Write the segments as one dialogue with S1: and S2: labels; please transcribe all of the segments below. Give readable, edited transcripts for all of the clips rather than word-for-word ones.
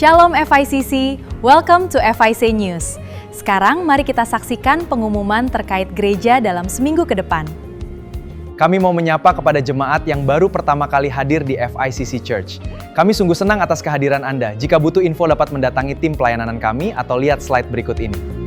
S1: Shalom FICC, welcome to FIC News. Sekarang mari kita saksikan pengumuman terkait gereja dalam seminggu ke depan.
S2: Kami mau menyapa kepada jemaat yang baru pertama kali hadir di FICC Church. Kami sungguh senang atas kehadiran Anda. Jika butuh info dapat mendatangi tim pelayanan kami atau lihat slide berikut ini.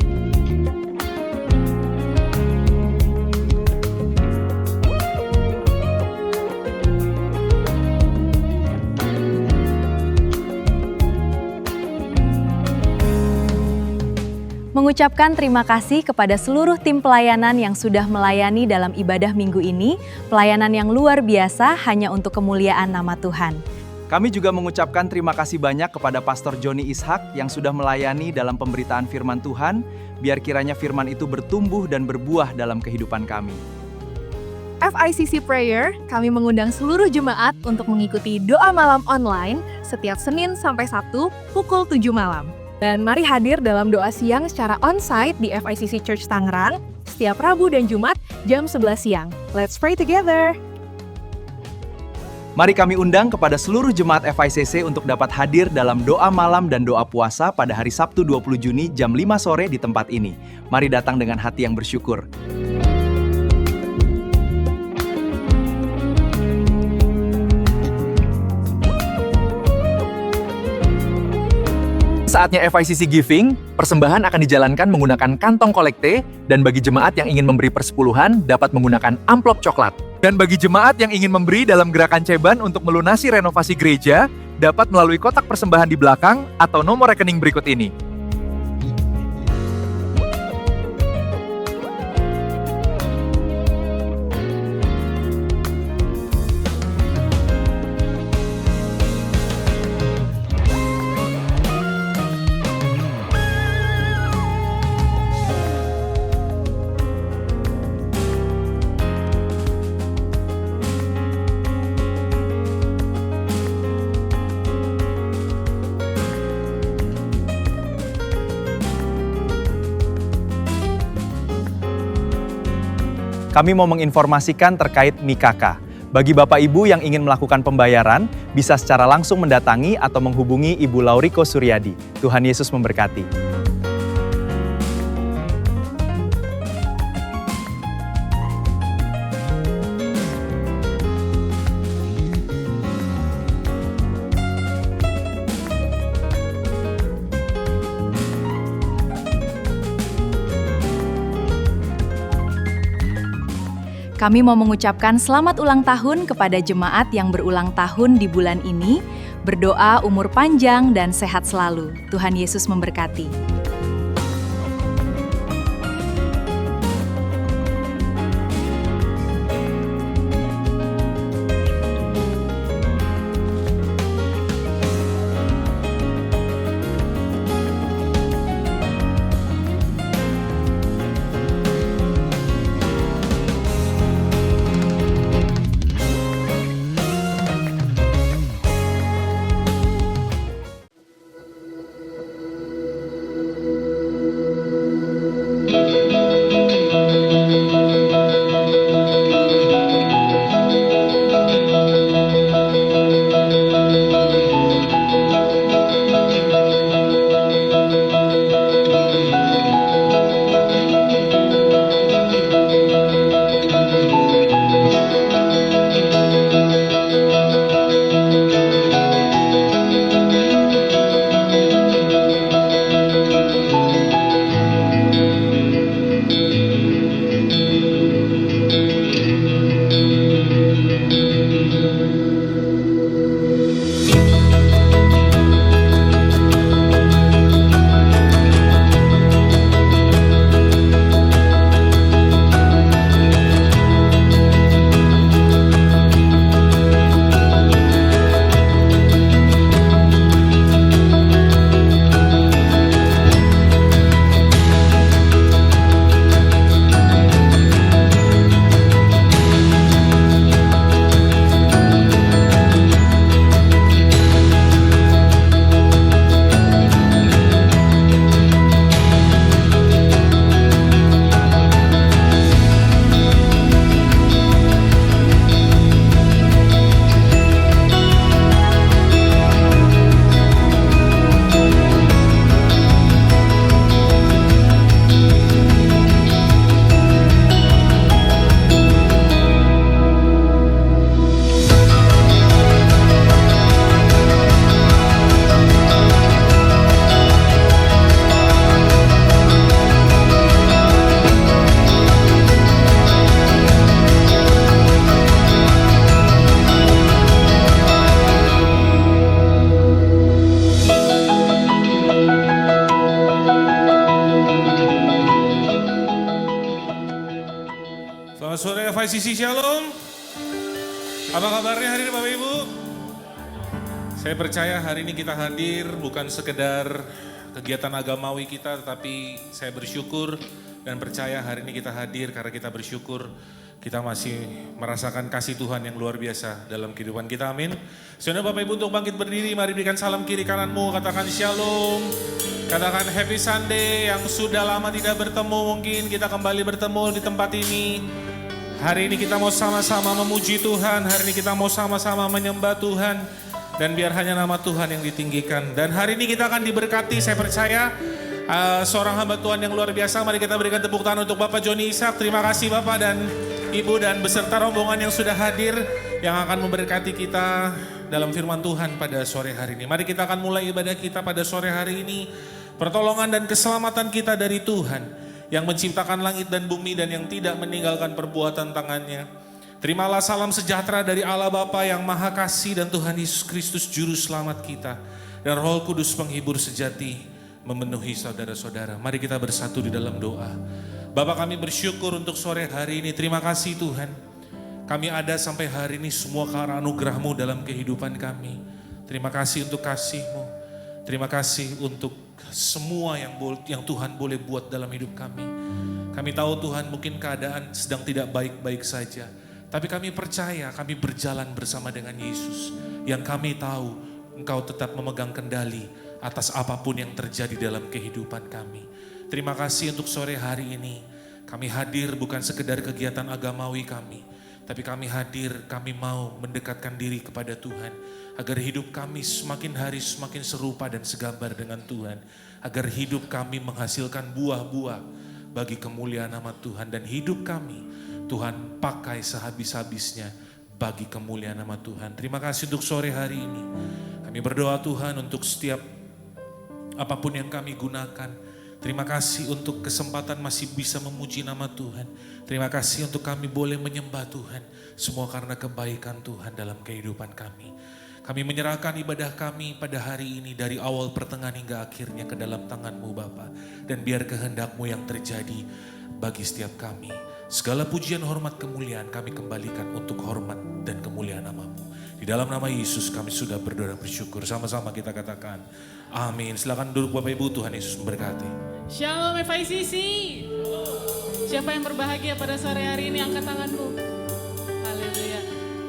S1: Mengucapkan terima kasih kepada seluruh tim pelayanan yang sudah melayani dalam ibadah minggu ini, pelayanan yang luar biasa hanya untuk kemuliaan nama Tuhan.
S2: Kami juga mengucapkan terima kasih banyak kepada Pastor Joni Ishak yang sudah melayani dalam pemberitaan firman Tuhan, biar kiranya firman itu bertumbuh dan berbuah dalam kehidupan kami.
S3: FICC Prayer, kami mengundang seluruh jemaat untuk mengikuti doa malam online setiap Senin sampai Sabtu pukul 7 malam. Dan mari hadir dalam doa siang secara on-site di FICC Church Tangerang setiap Rabu dan Jumat jam 11 siang. Let's pray together!
S2: Mari kami undang kepada seluruh jemaat FICC untuk dapat hadir dalam doa malam dan doa puasa pada hari Sabtu 20 Juni jam 5 sore di tempat ini. Mari datang dengan hati yang bersyukur.
S4: Saatnya FICC Giving, persembahan akan dijalankan menggunakan kantong kolekte, dan bagi jemaat yang ingin memberi persepuluhan dapat menggunakan amplop coklat. Dan bagi jemaat yang ingin memberi dalam gerakan ceban untuk melunasi renovasi gereja, dapat melalui kotak persembahan di belakang atau nomor rekening berikut ini.
S2: Kami mau menginformasikan terkait Mikaka. Bagi Bapak Ibu yang ingin melakukan pembayaran, bisa secara langsung mendatangi atau menghubungi Ibu Lauriko Suryadi. Tuhan Yesus memberkati.
S1: Kami mau mengucapkan selamat ulang tahun kepada jemaat yang berulang tahun di bulan ini. Berdoa umur panjang dan sehat selalu. Tuhan Yesus memberkati.
S5: Selamat sore FICC Shalom. Apa kabarnya hari ini Bapak Ibu? Saya percaya hari ini kita hadir bukan sekedar kegiatan agamawi kita, tetapi saya bersyukur dan percaya hari ini kita hadir karena kita bersyukur kita masih merasakan kasih Tuhan yang luar biasa dalam kehidupan kita, amin. Saudara Bapak Ibu untuk bangkit berdiri, mari berikan salam kiri kananmu, katakan shalom, katakan happy Sunday. Yang sudah lama tidak bertemu, mungkin kita kembali bertemu di tempat ini. Hari ini kita mau sama-sama memuji Tuhan, hari ini kita mau sama-sama menyembah Tuhan. Dan biar hanya nama Tuhan yang ditinggikan. Dan hari ini kita akan diberkati, saya percaya. Seorang hamba Tuhan yang luar biasa, mari kita berikan tepuk tangan untuk Bapak Joni Ishak. Terima kasih Bapak dan Ibu dan beserta rombongan yang sudah hadir, yang akan memberkati kita dalam firman Tuhan pada sore hari ini. Mari kita akan mulai ibadah kita pada sore hari ini. Pertolongan dan keselamatan kita dari Tuhan, yang menciptakan langit dan bumi dan yang tidak meninggalkan perbuatan tangannya. Terimalah salam sejahtera dari Allah Bapa yang Maha Kasih dan Tuhan Yesus Kristus Juru Selamat kita. Dan Roh Kudus penghibur sejati memenuhi saudara-saudara. Mari kita bersatu di dalam doa. Bapa, kami bersyukur untuk sore hari ini. Terima kasih Tuhan. Kami ada sampai hari ini semua karena anugerah-Mu dalam kehidupan kami. Terima kasih untuk kasih-Mu. Terima kasih untuk semua yang Tuhan boleh buat dalam hidup kami. Kami tahu Tuhan mungkin keadaan sedang tidak baik-baik saja. Tapi kami percaya kami berjalan bersama dengan Yesus. Yang kami tahu Engkau tetap memegang kendali atas apapun yang terjadi dalam kehidupan kami. Terima kasih untuk sore hari ini. Kami hadir bukan sekedar kegiatan agamawi kami. Tapi kami hadir, kami mau mendekatkan diri kepada Tuhan. Agar hidup kami semakin hari semakin serupa dan segambar dengan Tuhan. Agar hidup kami menghasilkan buah-buah bagi kemuliaan nama Tuhan. Dan hidup kami Tuhan pakai sehabis-habisnya bagi kemuliaan nama Tuhan. Terima kasih untuk sore hari ini. Kami berdoa Tuhan untuk setiap apapun yang kami gunakan. Terima kasih untuk kesempatan masih bisa memuji nama Tuhan. Terima kasih untuk kami boleh menyembah Tuhan. Semua karena kebaikan Tuhan dalam kehidupan kami. Kami menyerahkan ibadah kami pada hari ini dari awal pertengahan hingga akhirnya ke dalam tangan-Mu Bapa. Dan biar kehendak-Mu yang terjadi bagi setiap kami. Segala pujian, hormat, kemuliaan kami kembalikan untuk hormat dan kemuliaan nama-Mu. Di dalam nama Yesus kami sudah berdoa dan bersyukur. Sama-sama kita katakan amin. Silakan duduk Bapak Ibu, Tuhan Yesus memberkati.
S6: Shalom FICC. Siapa yang berbahagia pada sore hari ini, angkat tanganmu. Haleluya.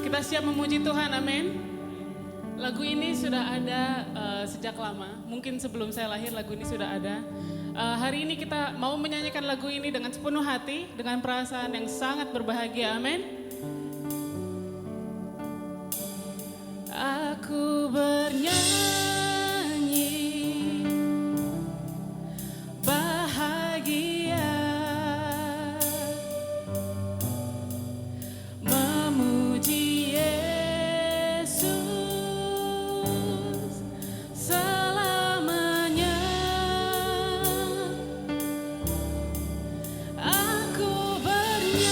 S6: Kita siap memuji Tuhan, amin. Lagu ini sudah ada sejak lama. Mungkin sebelum saya lahir lagu ini sudah ada. Hari ini kita mau menyanyikan lagu ini dengan sepenuh hati, dengan perasaan yang sangat berbahagia, amin. Aku bernyanyi bahagia, memuji Yesus selamanya. Aku bernyanyi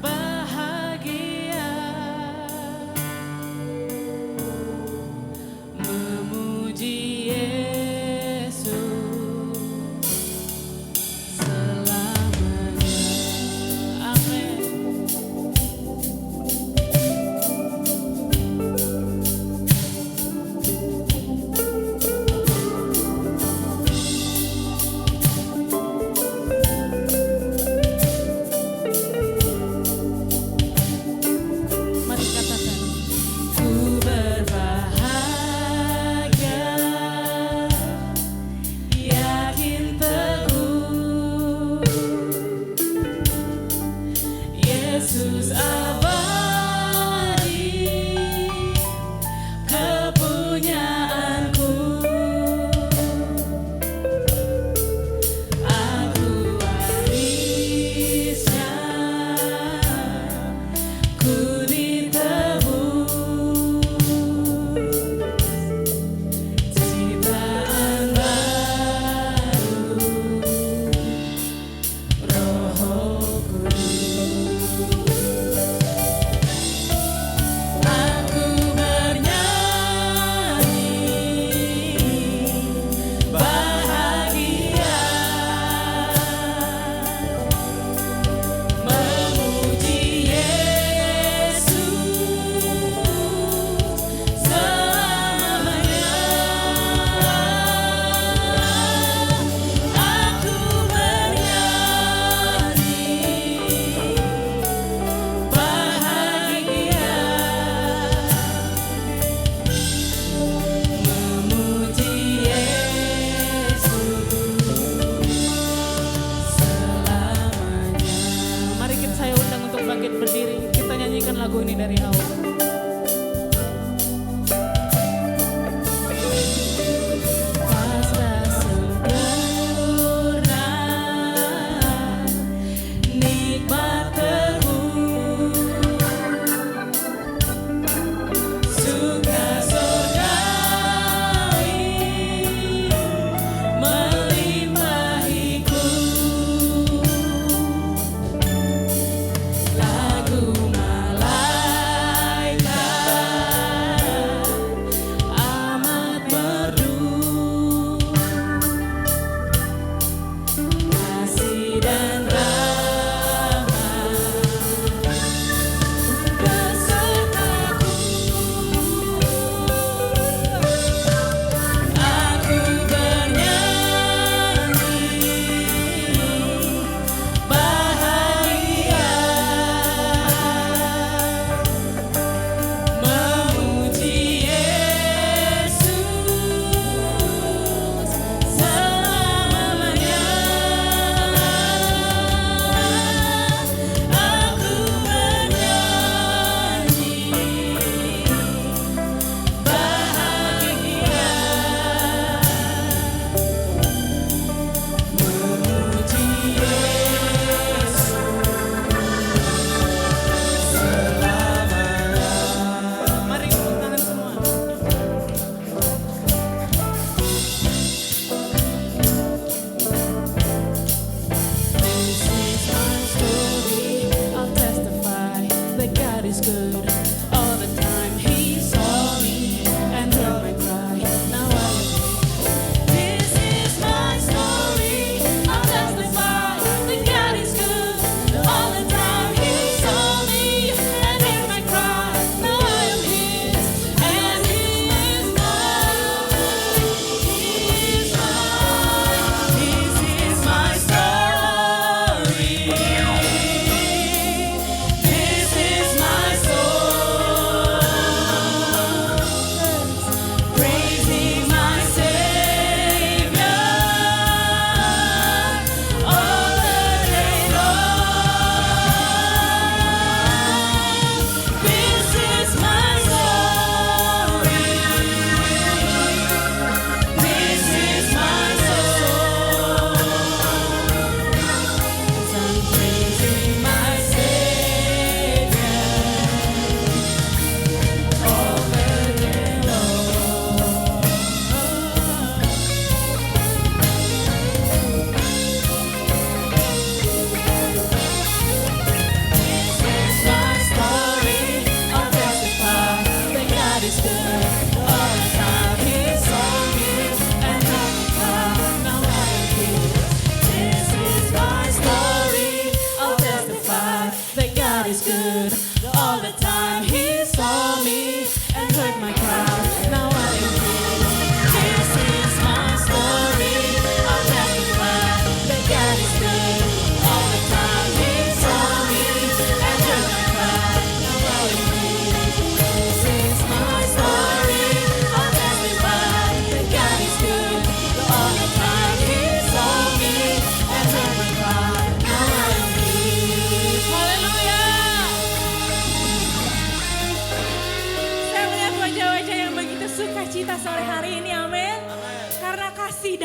S6: bahagia.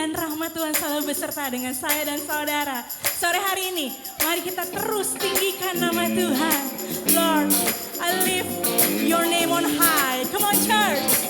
S7: dan rahmat Tuhan selalu beserta dengan saya dan saudara. Sore hari ini, mari kita terus tinggikan nama Tuhan. Lord, I lift your name on high. Come on church.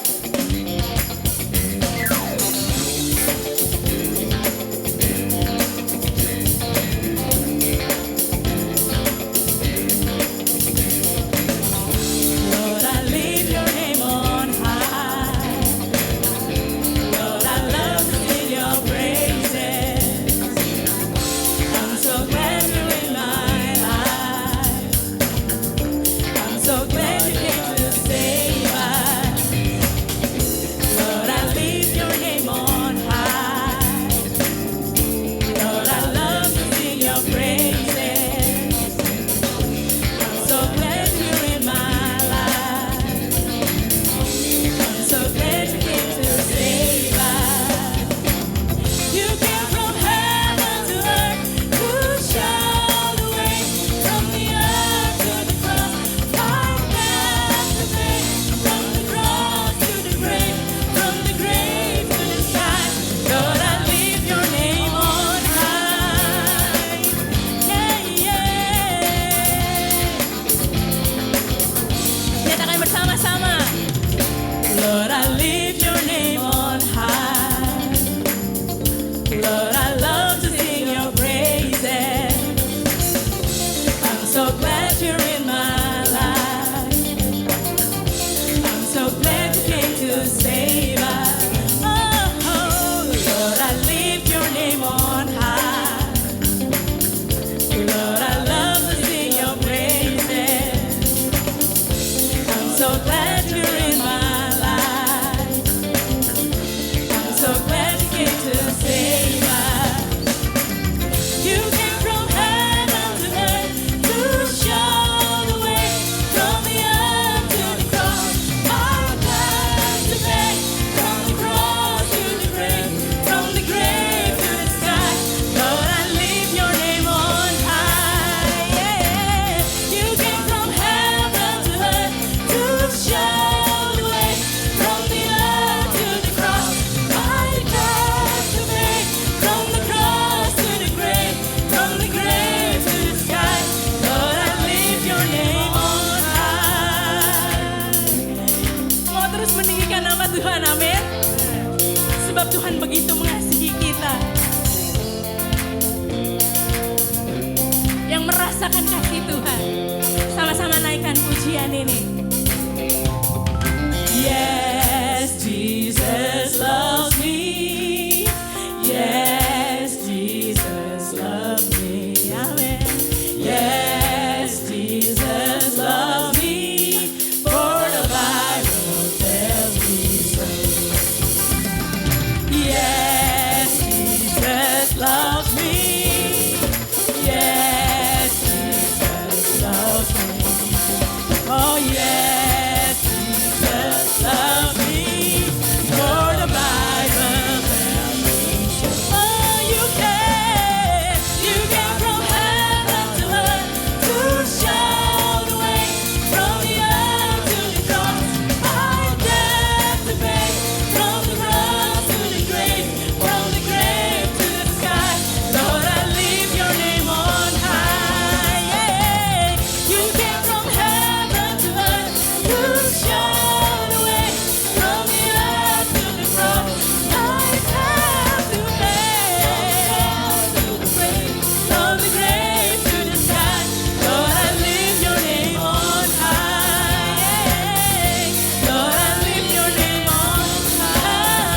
S7: Tuhan begitu mengasihi kita. Yang merasakan kasih Tuhan, sama-sama naikkan pujian ini. Yes, Jesus loves me. Yes, Jesus loves me. Amen. Yes, Jesus loves me. For the Bible tells me so. Yes, Jesus loves me. Yes, Jesus loves me. Oh yes, Jesus loves me. For the Bible tells me so. Oh, you came from heaven to earth to show the way from the earth to the cross. I death to pay from the cross to the grave, from the grave to the sky. Lord, I lift your name on high. Yeah. You came from heaven to earth to show the way from the earth to the cross. I have to pay from the grave to the sky. Lord, I lift your name on high. Lord, I lift your name on high.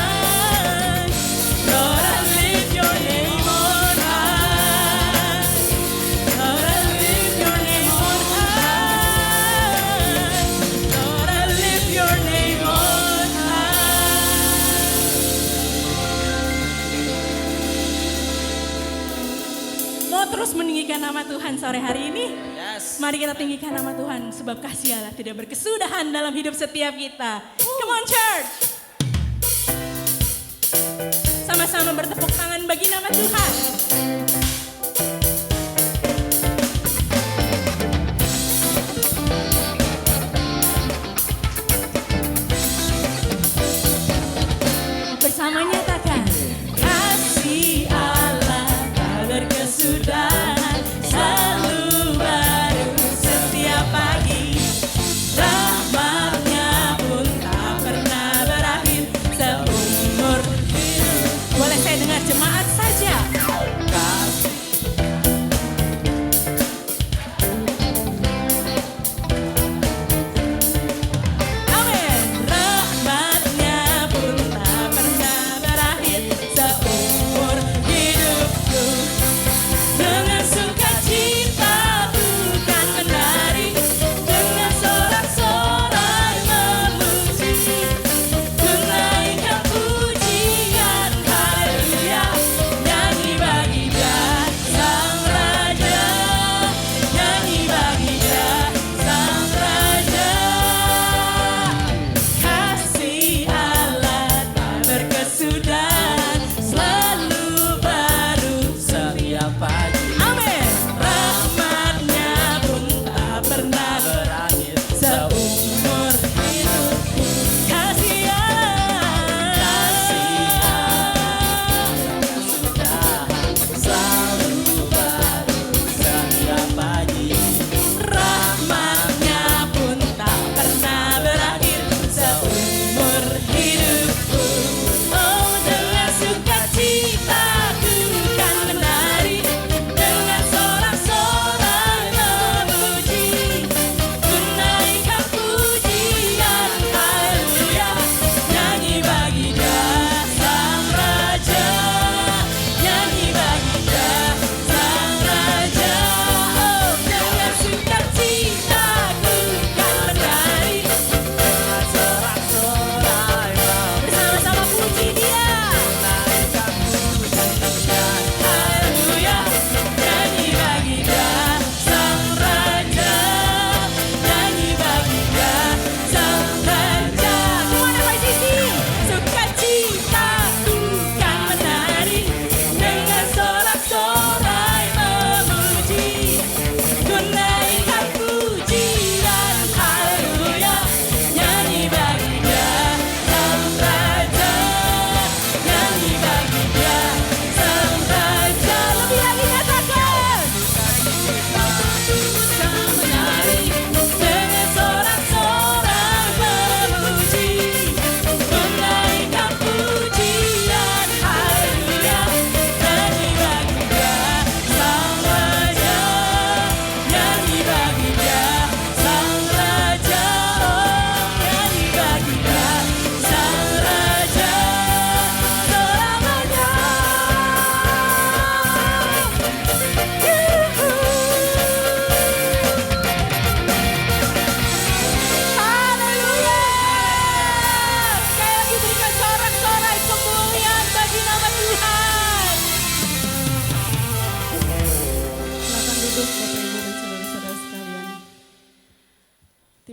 S7: Lord, I lift your name on high. Lord, I lift your name on high. Lord, I lift your name on high. Mau terus meninggikan nama Tuhan sore hari ini? Mari kita tinggikan nama Tuhan sebab kasih Allah tidak berkesudahan dalam hidup setiap kita. Come on church. Sama-sama bertepuk tangan bagi nama Tuhan. Bersama nyatakan kasih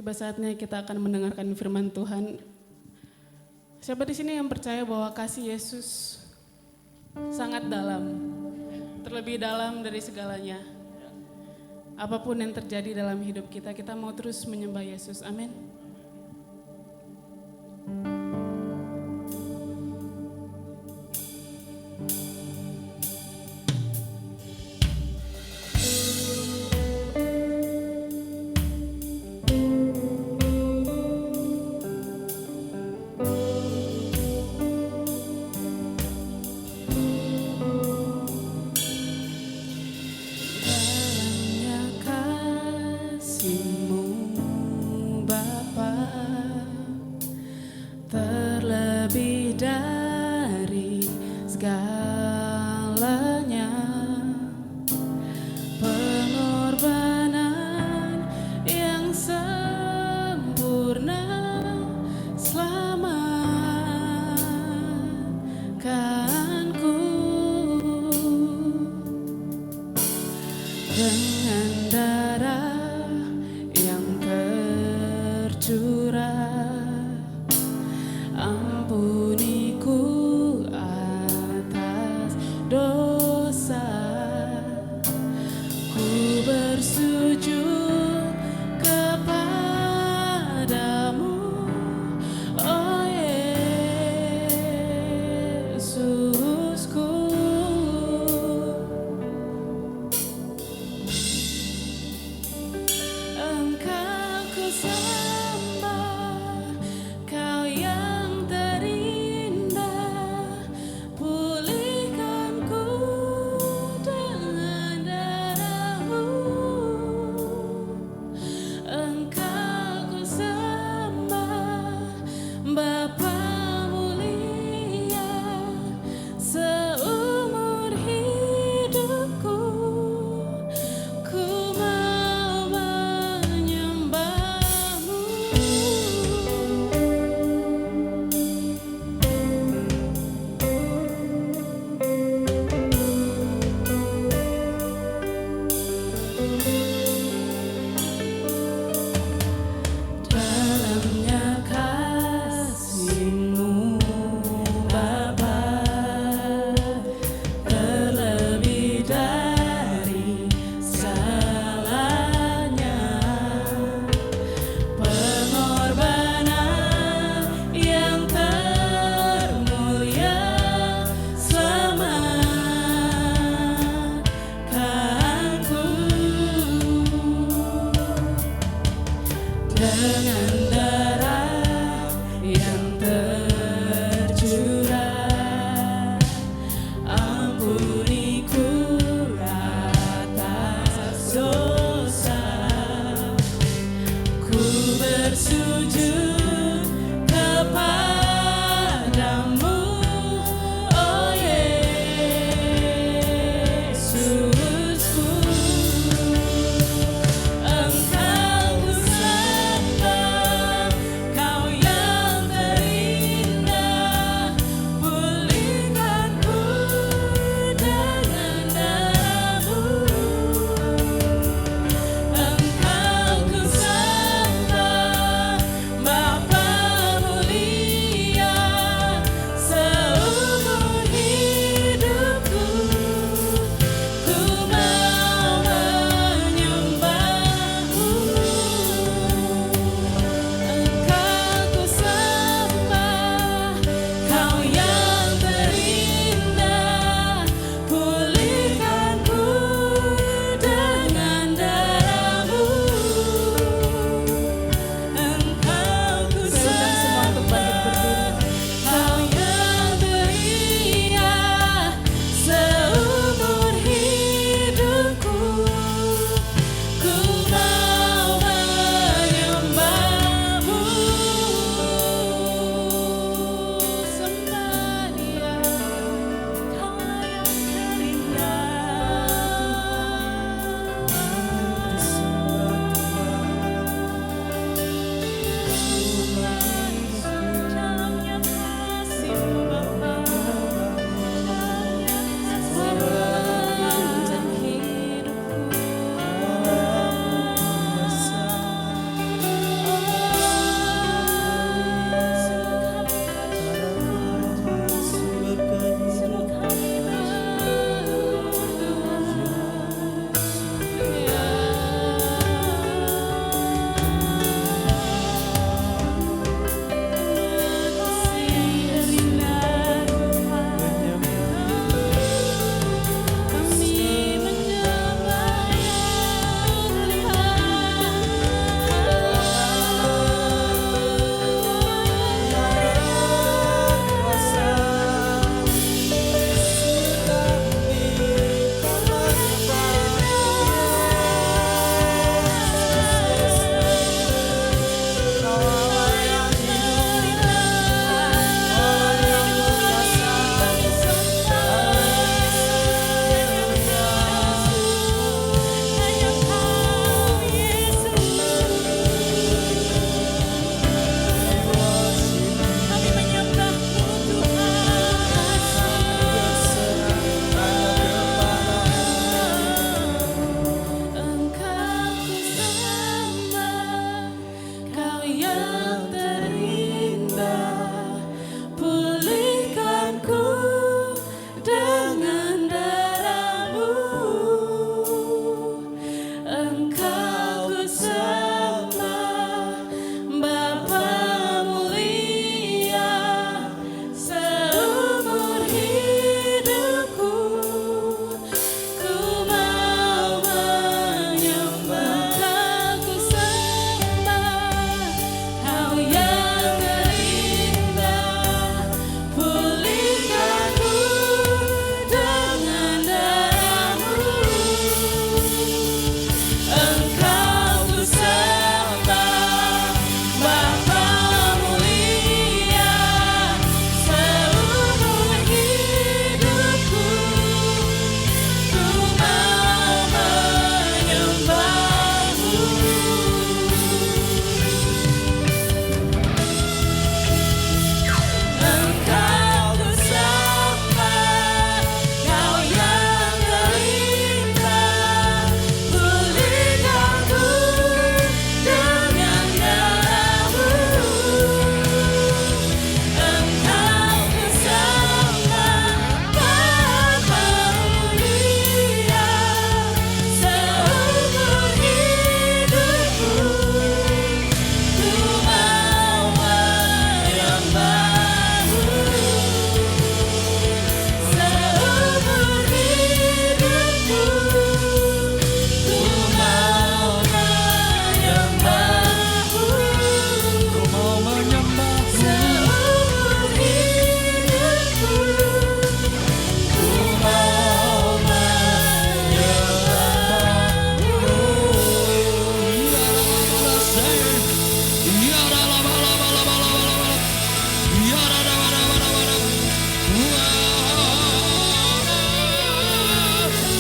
S6: tiba saatnya kita akan mendengarkan firman Tuhan. Siapa di sini yang percaya bahwa kasih Yesus sangat dalam, terlebih dalam dari segalanya. Apapun yang terjadi dalam hidup kita, kita mau terus menyembah Yesus. Amin. Dalamnya kasih-Mu Bapa, terlebih dari segalanya, pengorbanan yang sempurna selamatkanku. Dengan darah yang tercurah, ampuniku atas dosa. Ku bersujud kepadamu, oh Yesusku. Engkau ku sembah, Kau yang terindah, pulihkanku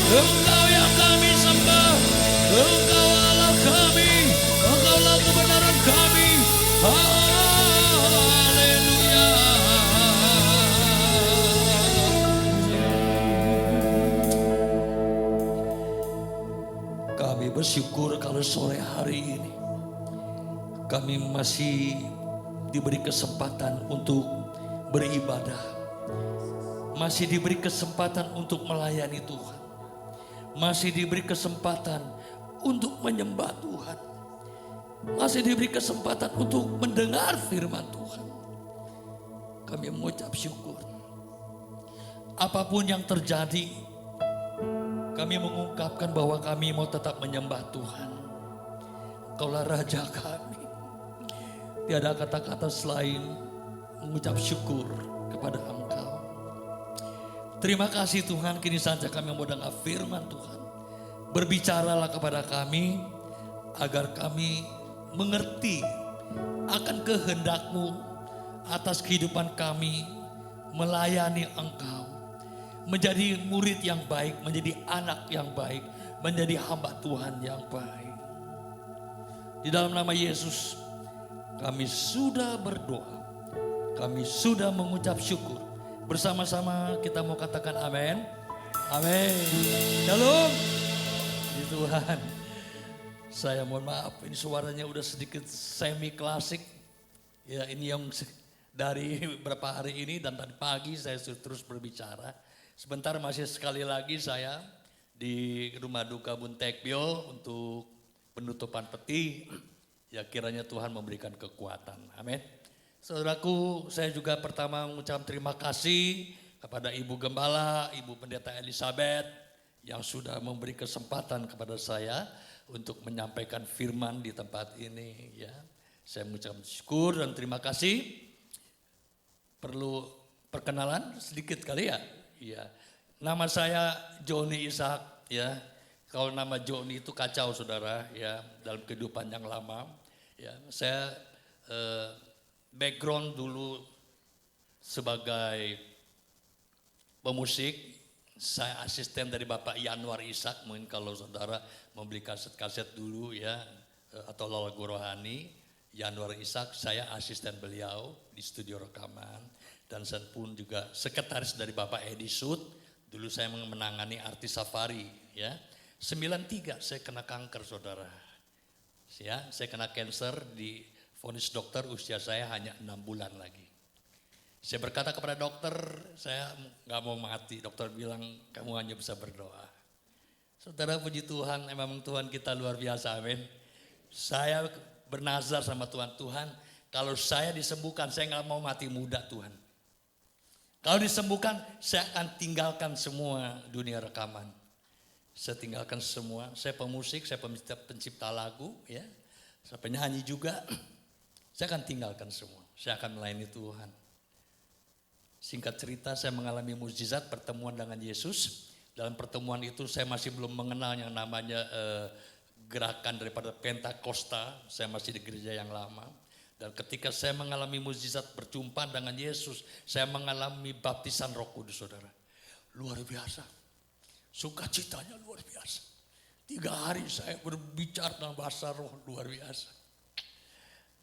S7: Engkau yang kami sembah, Engkau Allah kami, Engkaulah kebenaran kami. Haleluya. Kami bersyukur kalau sore hari ini kami masih diberi kesempatan untuk beribadah. Masih diberi kesempatan untuk melayani Tuhan. Masih diberi kesempatan untuk menyembah Tuhan. Masih diberi kesempatan untuk mendengar firman Tuhan. Kami mengucap syukur. Apapun yang terjadi, kami mengungkapkan bahwa kami mau tetap menyembah Tuhan. Engkaulah Raja kami. Tiada kata-kata selain mengucap syukur kepada Engkau. Terima kasih Tuhan, kini saja kami mau dengar firman Tuhan. Berbicaralah kepada kami agar kami mengerti akan kehendak-Mu atas kehidupan kami melayani Engkau. Menjadi murid yang baik, menjadi anak yang baik, menjadi hamba Tuhan yang baik. Di dalam nama Yesus kami sudah berdoa, kami sudah mengucap syukur. Bersama-sama kita mau katakan amin. Amin. Shalom. Puji Tuhan. Saya mohon maaf ini suaranya udah sedikit semi klasik. Ya ini yang dari beberapa hari ini dan tadi pagi saya terus berbicara. Sebentar masih sekali lagi saya di rumah duka Buntekbio untuk penutupan peti. Ya kiranya Tuhan memberikan kekuatan. Amin. Saudaraku, saya juga pertama mengucapkan terima kasih kepada Ibu Gembala, Ibu Pendeta Elizabeth yang sudah memberi kesempatan kepada saya untuk menyampaikan firman di tempat ini. Ya, saya mengucapkan syukur dan terima kasih. Perlu perkenalan sedikit kali ya? Iya. Nama saya Joni Ishak. Ya, kalau nama Joni itu kacau saudara. Ya, dalam kehidupan yang lama. Ya, saya background dulu sebagai pemusik, saya asisten dari Bapak Yanwar Ishak, mungkin kalau saudara membeli kaset-kaset dulu ya, atau lagu rohani, Yanwar Ishak, saya asisten beliau di studio rekaman. Dan saya pun juga sekretaris dari Bapak Edi Sud, dulu saya menangani artis safari ya. 93 saya kena kanker saudara, ya, saya kena kanker di vonis dokter usia saya hanya 6 bulan lagi. Saya berkata kepada dokter, saya gak mau mati. Dokter bilang, kamu hanya bisa berdoa. Saudara puji Tuhan, memang Tuhan kita luar biasa, amin. Saya bernazar sama Tuhan, Tuhan kalau saya disembuhkan, saya gak mau mati muda Tuhan. Kalau disembuhkan, saya akan tinggalkan semua dunia rekaman. Saya tinggalkan semua, saya pemusik, saya pencipta lagu, ya, saya penyanyi juga. Saya akan tinggalkan semua, saya akan melayani Tuhan. Singkat cerita saya mengalami mukjizat pertemuan dengan Yesus. Dalam pertemuan itu saya masih belum mengenal yang namanya gerakan daripada Pentakosta. Saya masih di gereja yang lama. Dan ketika saya mengalami mukjizat berjumpa dengan Yesus, saya mengalami baptisan Roh Kudus saudara. Luar biasa, sukacitanya luar biasa. 3 hari saya berbicara dalam bahasa roh luar biasa.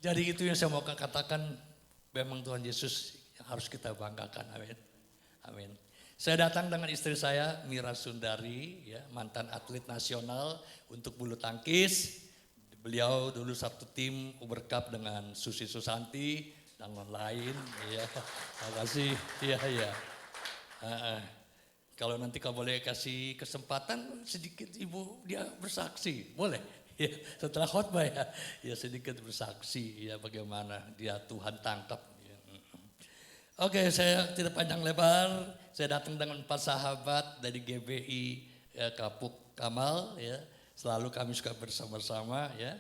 S7: Jadi itu yang saya mau katakan, memang Tuhan Yesus yang harus kita banggakan, amin. Amin. Saya datang dengan istri saya, Mira Sundari, ya, mantan atlet nasional untuk bulu tangkis. Beliau dulu satu tim Uber Cup dengan Susi Susanti dan lain-lain. Ya, terima kasih. Iya, iya. Kalau nanti kau boleh kasih kesempatan sedikit ibu dia bersaksi, boleh? Ya, setelah khotbah ya sedikit bersaksi ya bagaimana dia Tuhan tangkap. Ya. Oke, saya tidak panjang lebar. Saya datang dengan 4 sahabat dari GBI ya, Kapuk Kamal ya. Selalu kami suka bersama-sama ya.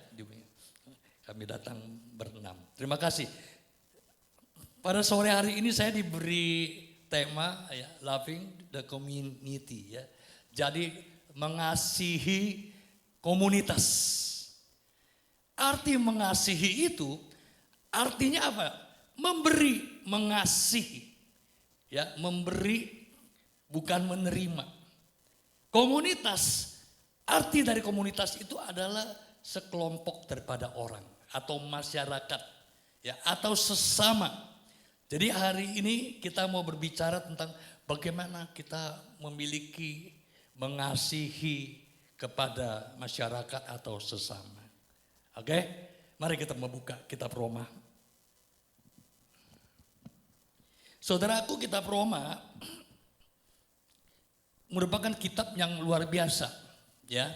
S7: Kami datang berenam. Terima kasih. Pada sore hari ini saya diberi tema ya, loving the community ya. Jadi mengasihi komunitas. Arti mengasihi itu artinya apa? Memberi, mengasihi. Ya, memberi bukan menerima.
S8: Komunitas, arti dari komunitas itu adalah sekelompok daripada orang atau masyarakat, ya, atau sesama. Jadi hari ini kita mau berbicara tentang bagaimana kita memiliki, mengasihi kepada masyarakat atau sesama. Oke, mari kita membuka kitab Roma. Saudaraku, kitab Roma merupakan kitab yang luar biasa, ya.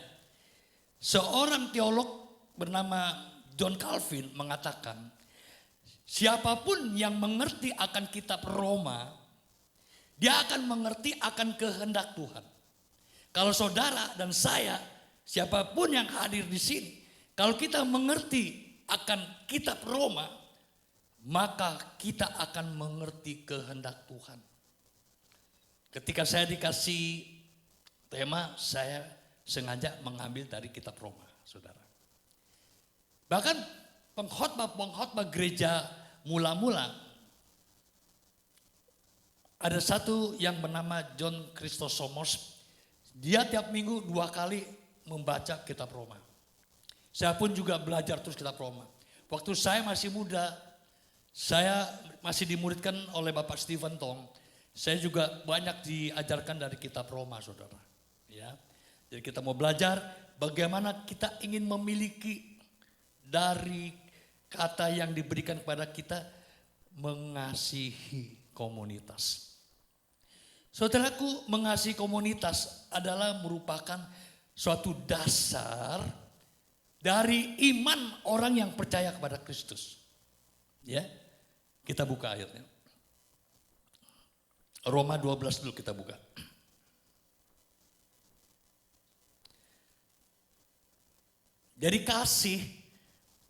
S8: Seorang teolog bernama John Calvin mengatakan, siapapun yang mengerti akan kitab Roma, dia akan mengerti akan kehendak Tuhan. Kalau saudara dan saya, siapapun yang hadir di sini, kalau kita mengerti akan kitab Roma, maka kita akan mengerti kehendak Tuhan. Ketika saya dikasih tema, saya sengaja mengambil dari kitab Roma, saudara. Bahkan pengkhotbah gereja mula-mula, ada satu yang bernama John Chrysostomos. Dia tiap minggu 2 kali membaca kitab Roma. Saya pun juga belajar terus kitab Roma. Waktu saya masih muda, saya masih dimuridkan oleh Bapak Stephen Tong. Saya juga banyak diajarkan dari kitab Roma, saudara. Ya, jadi kita mau belajar bagaimana kita ingin memiliki dari kata yang diberikan kepada kita, mengasihi komunitas. Saudaraku, mengasihi komunitas adalah merupakan suatu dasar dari iman orang yang percaya kepada Kristus. Ya, kita buka ayatnya. Roma 12 dulu kita buka. Jadi kasih,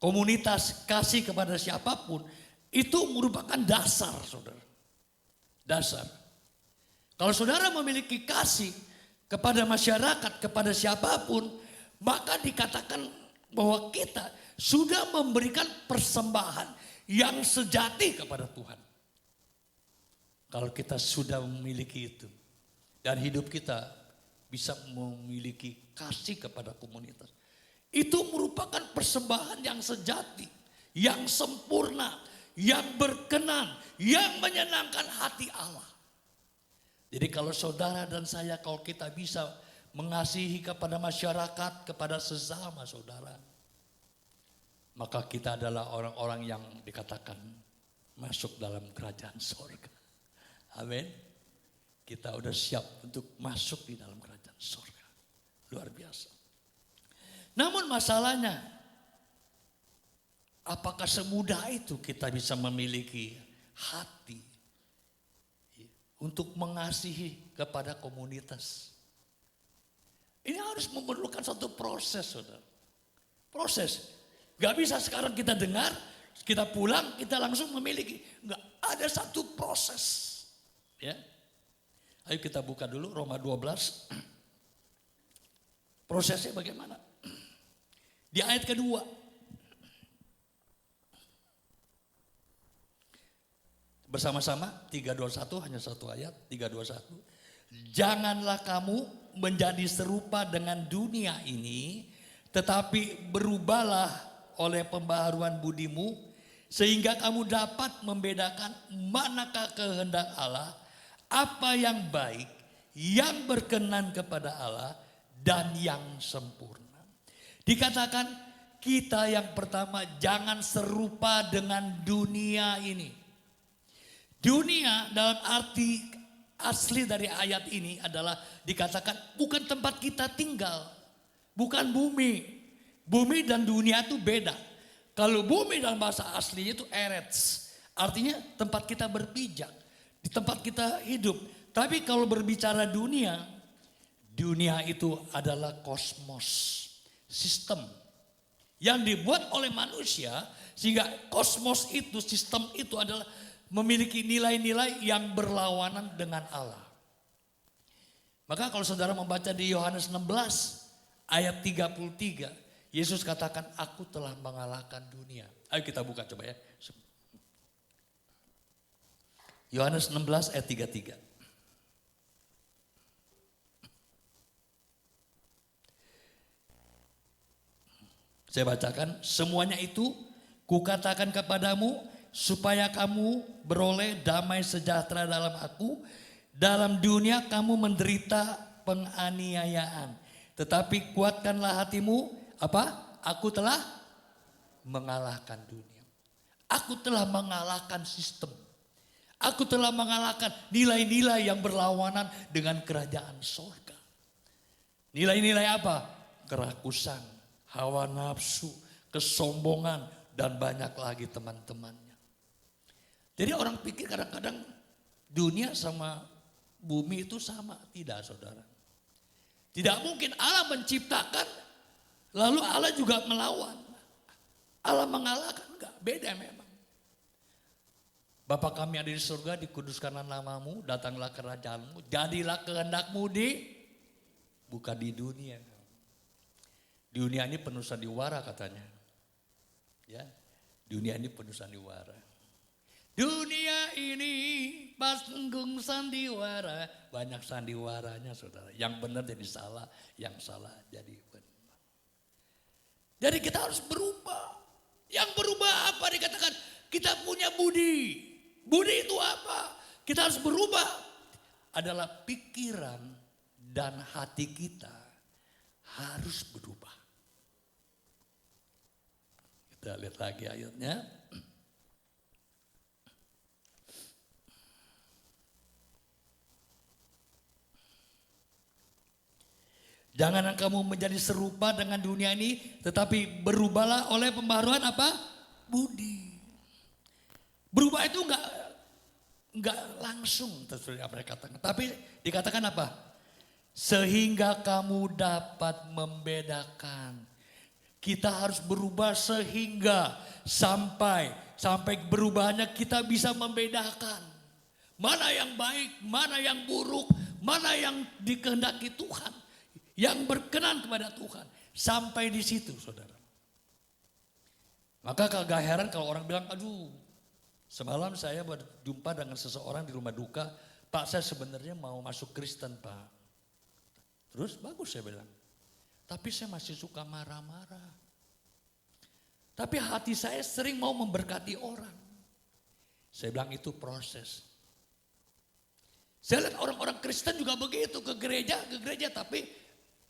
S8: komunitas, kasih kepada siapapun, itu merupakan dasar, saudara. Dasar. Kalau saudara memiliki kasih kepada masyarakat, kepada siapapun, maka dikatakan bahwa kita sudah memberikan persembahan yang sejati kepada Tuhan. Kalau kita sudah memiliki itu, dan hidup kita bisa memiliki kasih kepada komunitas, itu merupakan persembahan yang sejati, yang sempurna, yang berkenan, yang menyenangkan hati Allah. Jadi kalau saudara dan saya, kalau kita bisa mengasihi kepada masyarakat, kepada sesama saudara, maka kita adalah orang-orang yang dikatakan masuk dalam kerajaan sorga. Amin. Kita udah siap untuk masuk di dalam kerajaan sorga. Luar biasa. Namun masalahnya, apakah semudah itu kita bisa memiliki hati untuk mengasihi kepada komunitas? Ini harus memerlukan satu proses, saudara. Proses. Gak bisa sekarang kita dengar, kita pulang, kita langsung memiliki. Gak ada satu proses. Ya. Ayo kita buka dulu Roma 12. Prosesnya bagaimana? Di ayat kedua. Bersama-sama 321, hanya satu ayat, 321. Janganlah kamu menjadi serupa dengan dunia ini, tetapi berubahlah oleh pembaharuan budimu, sehingga kamu dapat membedakan manakah kehendak Allah, apa yang baik, yang berkenan kepada Allah, dan yang sempurna. Dikatakan kita yang pertama jangan serupa dengan dunia ini. Dunia dalam arti asli dari ayat ini adalah dikatakan bukan tempat kita tinggal. Bukan bumi. Bumi dan dunia itu beda. Kalau bumi dalam bahasa aslinya itu eretz. Artinya tempat kita berpijak. Di tempat kita hidup. Tapi kalau berbicara dunia, dunia itu adalah kosmos. Sistem yang dibuat oleh manusia, sehingga kosmos itu, sistem itu adalah memiliki nilai-nilai yang berlawanan dengan Allah. Maka kalau saudara membaca di Yohanes 16 ayat 33, Yesus katakan, aku telah mengalahkan dunia. Ayo kita buka coba ya. Yohanes 16 ayat 33. Saya bacakan, semuanya itu kukatakan kepadamu supaya kamu beroleh damai sejahtera dalam aku. Dalam dunia kamu menderita penganiayaan. Tetapi kuatkanlah hatimu, apa? Aku telah mengalahkan dunia. Aku telah mengalahkan sistem. Aku telah mengalahkan nilai-nilai yang berlawanan dengan kerajaan surga. Nilai-nilai apa? Kerakusan, hawa nafsu, kesombongan, dan banyak lagi teman-temannya. Jadi orang pikir kadang-kadang dunia sama bumi itu sama. Tidak, saudara. Tidak mungkin Allah menciptakan, lalu Allah juga melawan. Allah mengalahkan, enggak, beda memang. Bapa kami yang ada di surga, dikuduskanlah namamu, datanglah kerajaanmu, jadilah kehendakmu bukan di dunia. Dunia ini penuh sandiwara katanya. Ya, dunia ini penuh sandiwara. Dunia ini panggung sandiwara, banyak sandiwaranya saudara. Yang benar jadi salah, yang salah jadi benar. Jadi kita harus berubah. Yang berubah apa dikatakan? Kita punya budi. Budi itu apa? Kita harus berubah. Adalah pikiran dan hati kita harus berubah. Kita lihat lagi ayatnya. Jangan kamu menjadi serupa dengan dunia ini, tetapi berubahlah oleh pembaharuan apa? Budi. Berubah itu enggak langsung seperti apa dikatakan. Tapi dikatakan apa? Sehingga kamu dapat membedakan. Kita harus berubah sehingga sampai berubahnya kita bisa membedakan. Mana yang baik, mana yang buruk, mana yang dikehendaki Tuhan. Yang berkenan kepada Tuhan. Sampai di situ saudara. Maka kagak heran kalau orang bilang, aduh semalam saya berjumpa dengan seseorang di rumah duka. Pak, saya sebenarnya mau masuk Kristen Pak. Terus bagus saya bilang. Tapi saya masih suka marah-marah. Tapi hati saya sering mau memberkati orang. Saya bilang itu proses. Saya lihat orang-orang Kristen juga begitu ke gereja tapi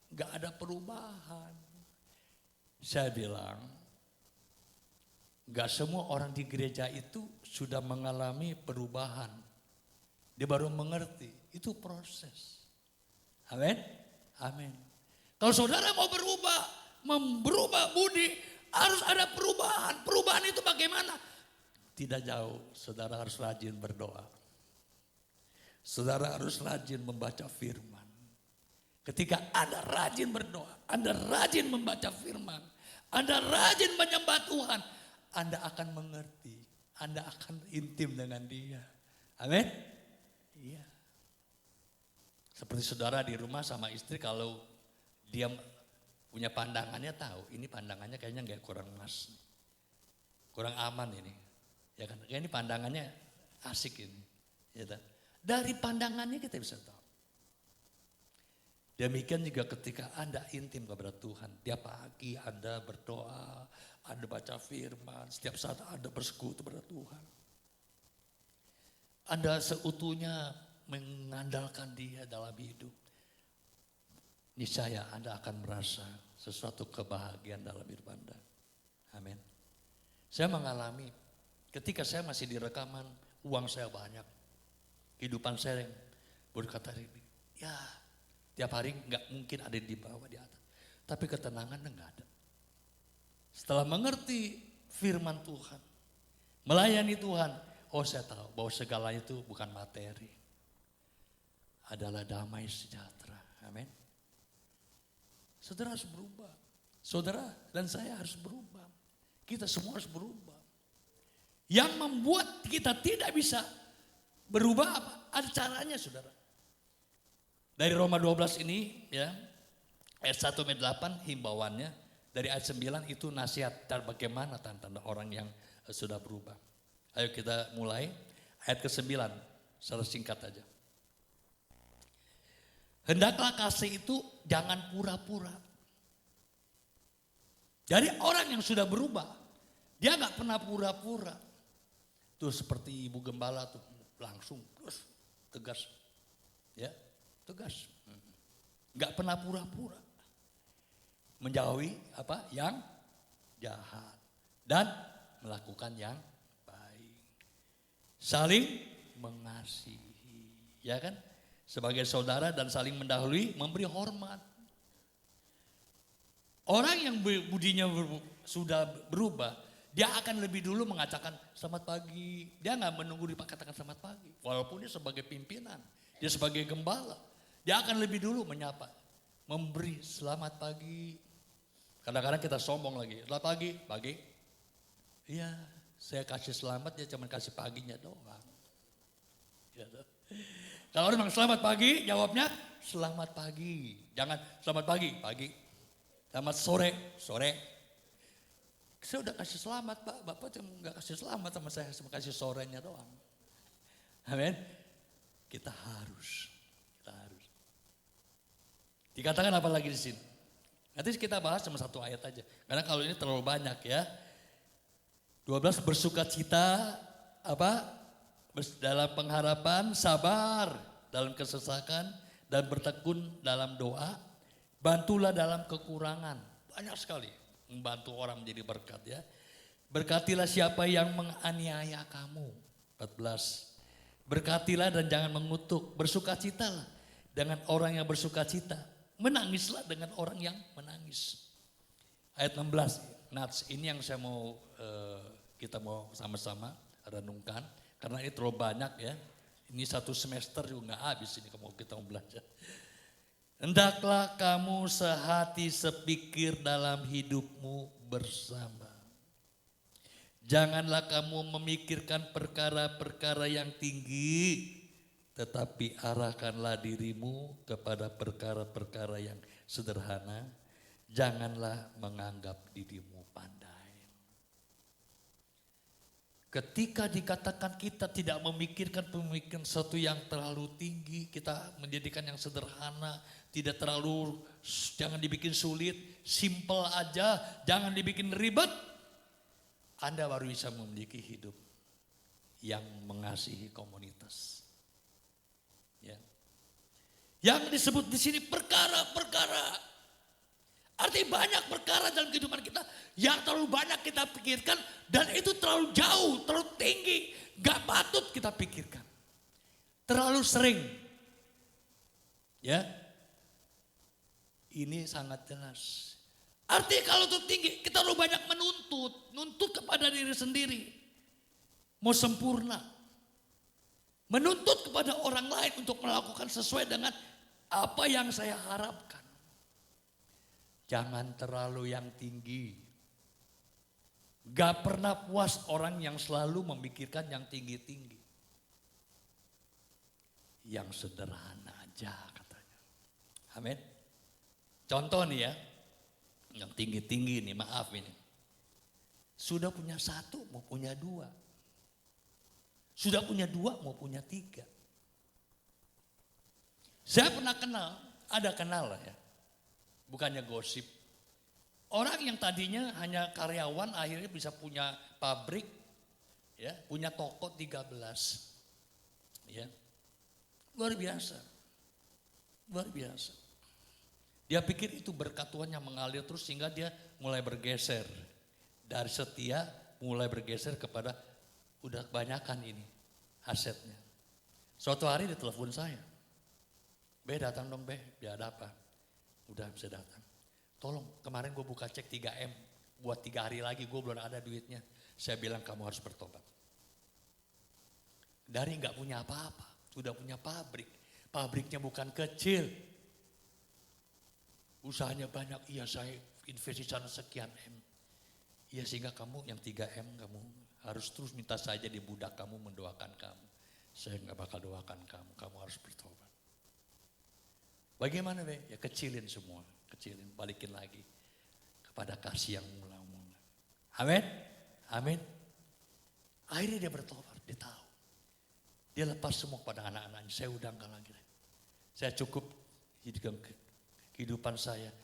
S8: gak ada perubahan. Saya bilang, gak semua orang di gereja itu sudah mengalami perubahan. Dia baru mengerti, itu proses. Amin? Amin. Kalau saudara mau berubah budi, harus ada perubahan. Perubahan itu bagaimana? Tidak jauh, saudara harus rajin berdoa. Saudara harus rajin membaca firman. Ketika Anda rajin berdoa, Anda rajin membaca firman, Anda rajin menyembah Tuhan, Anda akan mengerti, Anda akan intim dengan Dia. Amin? Iya. Seperti saudara di rumah sama istri, kalau dia punya pandangannya tahu, ini pandangannya kayaknya nggak kurang mas, kurang aman ini, ya kan? Ini pandangannya asik ini, ya kan? Dari pandangannya kita bisa tahu. Demikian juga ketika Anda intim kepada Tuhan. Tiap pagi Anda berdoa, Anda baca firman, setiap saat Anda bersekutu kepada Tuhan. Anda seutuhnya mengandalkan Dia dalam hidup. Niscaya Anda akan merasa sesuatu kebahagiaan dalam hidup Anda. Amin. Saya mengalami ketika saya masih di rekaman, uang saya banyak. Kehidupan saya yang berkata ini, ya tiap hari nggak mungkin ada di bawah di atas. Tapi ketenangan nggak ada. Setelah mengerti firman Tuhan, melayani Tuhan, oh saya tahu bahwa segala itu bukan materi. Adalah damai sejahtera. Amin. Saudara harus berubah. Saudara dan saya harus berubah. Kita semua harus berubah. Yang membuat kita tidak bisa berubah apa? Ada caranya saudara. Dari Roma 12 ini ya, ayat 1 sampai 8 himbauannya, dari ayat 9 itu nasihat dan bagaimana tanda-tanda orang yang sudah berubah. Ayo kita mulai ayat ke-9 secara singkat aja. Hendaklah kasih itu jangan pura-pura. Dari orang yang sudah berubah, dia nggak pernah pura-pura. Tuh seperti ibu gembala tuh langsung terus tegas, ya tegas, nggak pernah pura-pura. Menjauhi apa yang jahat dan melakukan yang baik. Saling mengasihi, ya kan? Sebagai saudara dan saling mendahului, memberi hormat. Orang yang budinya sudah berubah, dia akan lebih dulu mengatakan selamat pagi. Dia nggak menunggu dikatakan selamat pagi. Walaupun dia sebagai pimpinan, dia sebagai gembala, dia akan lebih dulu menyapa, memberi selamat pagi. Kadang-kadang kita sombong lagi, selamat pagi, pagi. Iya, saya kasih selamat, dia cuma kasih paginya doang. Ya, kalau orang selamat pagi, jawabnya selamat pagi. Jangan selamat pagi, pagi. Selamat sore, sore. Saya udah kasih selamat Pak, Bapak cuma gak kasih selamat sama saya, cuma kasih sorenya doang. Amin. Kita harus. Dikatakan apa lagi di sini? Nanti kita bahas cuma satu ayat aja. Karena kalau ini terlalu banyak ya. 12 bersukacita apa? Dalam pengharapan, sabar dalam kesesakan dan bertekun dalam doa. Bantulah dalam kekurangan. Banyak sekali membantu orang menjadi berkat ya. Berkatilah siapa yang menganiaya kamu. 14. Berkatilah dan jangan mengutuk. Bersukacitalah dengan orang yang bersukacita. Menangislah dengan orang yang menangis. Ayat 16. Nats, ini yang saya mau kita mau sama-sama renungkan. Karena ini terlalu banyak ya. Ini satu semester juga gak habis ini kalau kita mau belajar. Hendaklah kamu sehati sepikir dalam hidupmu bersama. Janganlah kamu memikirkan perkara-perkara yang tinggi. Tetapi arahkanlah dirimu kepada perkara-perkara yang sederhana. Janganlah menganggap dirimu pandai. Ketika dikatakan kita tidak memikirkan pemikiran sesuatu yang terlalu tinggi, kita menjadikan yang sederhana, tidak terlalu, jangan dibikin sulit, simple aja, jangan dibikin ribet. Anda baru bisa memiliki hidup yang mengasihi komunitas. Ya. Yang disebut di sini perkara-perkara. Artinya banyak perkara dalam kehidupan kita yang terlalu banyak kita pikirkan dan itu terlalu jauh, terlalu tinggi, gak patut kita pikirkan. Terlalu sering. Ya. Ini sangat jelas. Artinya kalau itu tinggi, kita terlalu banyak nuntut kepada diri sendiri. Mau sempurna. Menuntut kepada orang lain untuk melakukan sesuai dengan apa yang saya harapkan. Jangan terlalu yang tinggi. Gak pernah puas orang yang selalu memikirkan yang tinggi-tinggi. Yang sederhana aja katanya. Amin. Contoh nih ya. Yang tinggi-tinggi nih, maaf ini. Sudah punya satu mau punya dua. Sudah punya dua mau punya tiga. Saya pernah kenal lah ya. Bukannya gosip. Orang yang tadinya hanya karyawan akhirnya bisa punya pabrik, ya, punya toko 13. Ya. Luar biasa. Luar biasa. Dia pikir itu berkat Tuhan yang mengalir terus sehingga dia mulai bergeser. Dari setia mulai bergeser kepada udah kebanyakan ini asetnya. Suatu hari dia telepon saya. Be datang dong Be, biar ada apa? Udah bisa datang. Tolong kemarin gue buka cek 3M. Buat 3 hari lagi gue belum ada duitnya. Saya bilang kamu harus bertobat. Dari gak punya apa-apa. Sudah punya pabrik. Pabriknya bukan kecil. Usahanya banyak. Iya saya investasi sana sekian M. Iya sehingga kamu yang 3M kamu harus terus minta saja di budak kamu mendoakan kamu. Saya gak bakal doakan kamu. Kamu harus bertobat. Bagaimana Be? Ya kecilin semua, kecilin, balikin lagi kepada kasih yang mula-mula. Amin, amin. Akhirnya dia bertobat, dia tahu. Dia lepas semua kepada anak-anaknya, saya udah enggak lagi. Saya cukup kehidupan saya.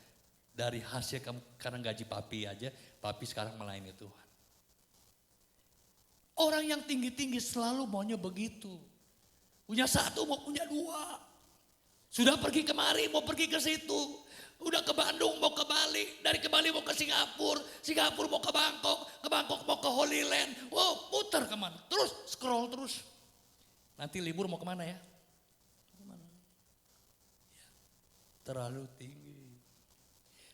S8: Dari hasil kamu, karena gaji papi aja, papi sekarang melayani Tuhan. Orang yang tinggi-tinggi selalu maunya begitu. Punya satu mau punya dua. Sudah pergi kemari mau pergi ke situ. Udah ke Bandung mau ke Bali. Dari ke Bali mau ke Singapura. Singapura mau ke Bangkok mau ke Holy Land. Wow, putar kemana. Terus scroll terus. Nanti libur mau kemana ya? Kemana? Ya, terlalu tinggi.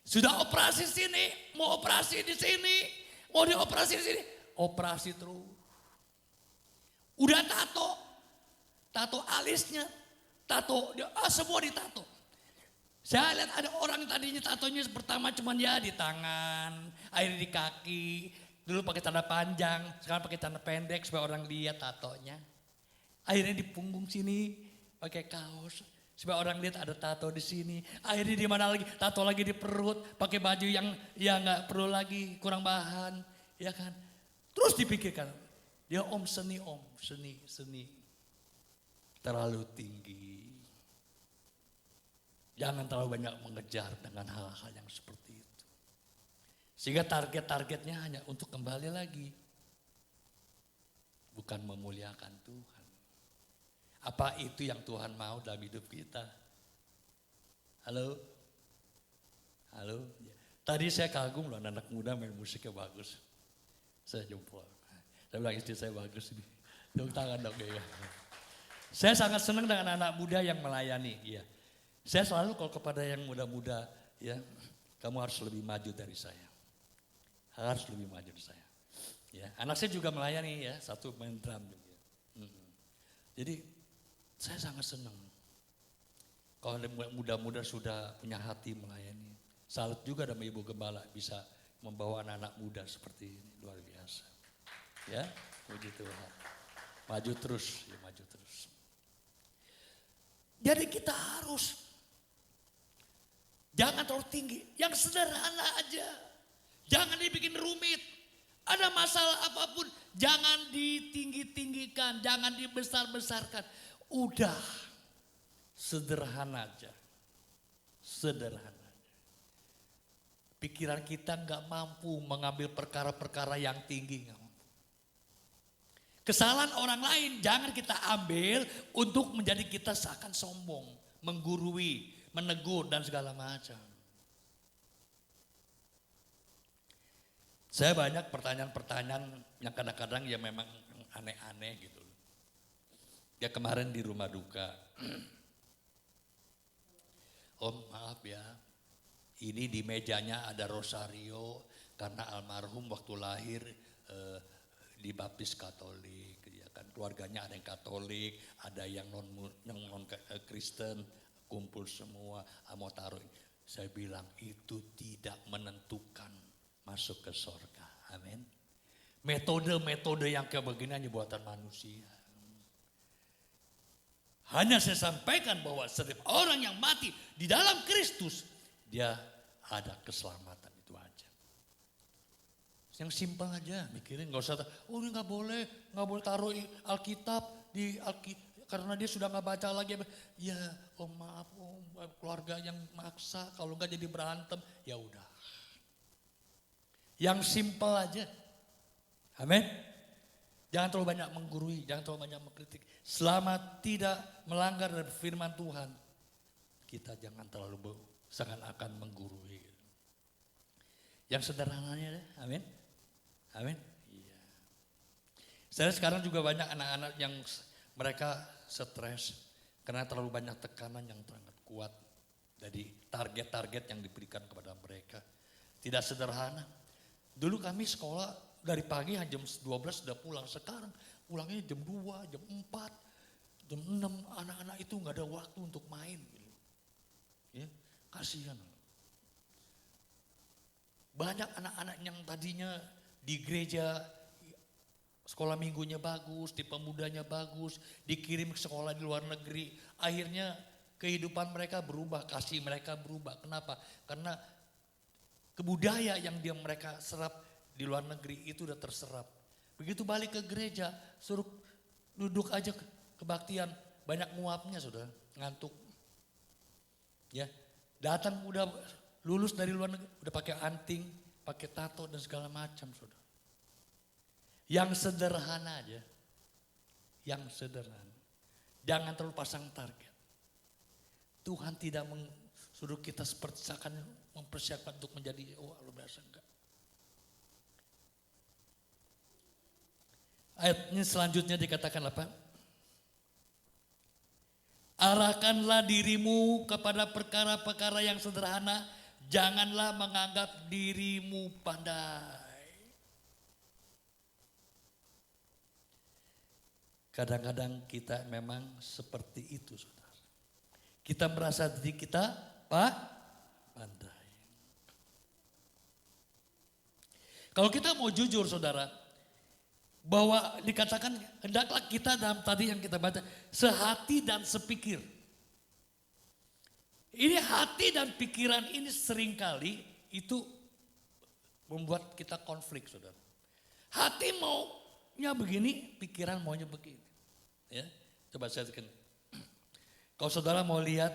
S8: Sudah operasi sini, mau operasi di sini, mau dioperasi di sini, operasi terus. Udah tato alisnya, semua ditato. Saya lihat ada orang tadinya tatonya pertama cuman ya di tangan, akhirnya di kaki, dulu pakai tanda panjang, sekarang pakai tanda pendek supaya orang lihat tatonya. Akhirnya di punggung sini pakai kaos. Supaya orang lihat ada tato di sini. Akhirnya di mana lagi? Tato lagi di perut. Pakai baju yang ya nggak perlu lagi, kurang bahan, ya kan? Terus dipikirkan, dia seni, seni. Terlalu tinggi. Jangan terlalu banyak mengejar dengan hal-hal yang seperti itu. Sehingga target-targetnya hanya untuk kembali lagi. Bukan memuliakan Tuhan. Apa itu yang Tuhan mau dalam hidup kita? Halo? Halo? Tadi saya kagum loh anak muda main musiknya bagus. Saya jempol. Saya bilang istri saya bagus ini. Tepuk tangan dong ya. Saya sangat senang dengan anak muda yang melayani. Ya. Saya selalu kalau kepada yang muda-muda, ya, kamu harus lebih maju dari saya. Harus lebih maju dari saya. Ya, anak saya juga melayani ya, satu main drum juga. Jadi saya sangat senang kalau muda-muda sudah punya hati melayani. Salut juga sama Ibu Gembala bisa membawa anak-anak muda seperti ini, luar biasa. Ya, puji Tuhan. Maju terus, ya maju terus. Jadi kita harus jangan terlalu tinggi, yang sederhana aja. Jangan dibikin rumit. Ada masalah apapun, jangan ditinggi-tinggikan, jangan dibesar-besarkan. Udah, sederhana aja. Sederhana aja. Pikiran kita nggak mampu mengambil perkara-perkara yang tinggi. Nggak mampu. Kesalahan orang lain jangan kita ambil untuk menjadi kita seakan sombong, menggurui, menegur dan segala macam. Saya banyak pertanyaan-pertanyaan yang kadang-kadang ya memang aneh-aneh gitu. Ya kemarin di rumah duka. Om maaf ya, ini di mejanya ada rosario karena almarhum waktu lahir dibaptis Katolik. Ya kan keluarganya ada yang Katolik, ada yang non Kristen, kumpul semua mau taruh. Saya bilang itu tidak menentukan masuk ke sorga. Amin. Metode-metode yang kayak begini hanya buatan manusia. Hanya saya sampaikan bahwa setiap orang yang mati di dalam Kristus, dia ada keselamatan, itu aja. Yang simpel aja, mikirin nggak usah, ini nggak boleh taruh Alkitab di karena dia sudah nggak baca lagi. Ya, maaf, keluarga yang maksa, kalau nggak jadi berantem, ya udah. Yang simpel aja, amin. Jangan terlalu banyak menggurui, jangan terlalu banyak mengkritik. Selama tidak melanggar dari firman Tuhan, kita jangan terlalu seakan-akan menggurui. Yang sederhananya deh, amin. Amin. Iya. Saya sekarang juga banyak anak-anak yang mereka stres karena terlalu banyak tekanan yang sangat kuat dari target-target yang diberikan kepada mereka. Tidak sederhana. Dulu kami sekolah dari pagi jam 12 sudah pulang. Sekarang pulangnya jam 2, jam 4, jam 6. Anak-anak itu gak ada waktu untuk main. Ya, kasihan. Banyak anak-anak yang tadinya di gereja sekolah minggunya bagus, di pemudanya bagus, dikirim ke sekolah di luar negeri. Akhirnya kehidupan mereka berubah, kasih mereka berubah. Kenapa? Karena kebudaya yang mereka serap di luar negeri itu udah terserap. Begitu balik ke gereja, suruh duduk aja kebaktian, banyak nguapnya sudah, ngantuk. Ya, datang udah lulus dari luar negeri, udah pakai anting, pakai tato dan segala macam, saudara. Yang sederhana aja, yang sederhana. Jangan terlalu pasang target. Tuhan tidak suruh kita seperti seakan mempersiapkan untuk menjadi luar biasa, enggak. Ayatnya selanjutnya dikatakan apa? Arahkanlah dirimu kepada perkara-perkara yang sederhana, janganlah menganggap dirimu pandai. Kadang-kadang kita memang seperti itu, saudara. Kita merasa diri kita pandai. Kalau kita mau jujur, saudara, bahwa dikatakan hendaklah kita dalam tadi yang kita baca sehati dan sepikir. Ini hati dan pikiran ini seringkali itu membuat kita konflik, saudara. Hati maunya begini, pikiran maunya begini. Ya, coba saya tekan. Kalau saudara mau lihat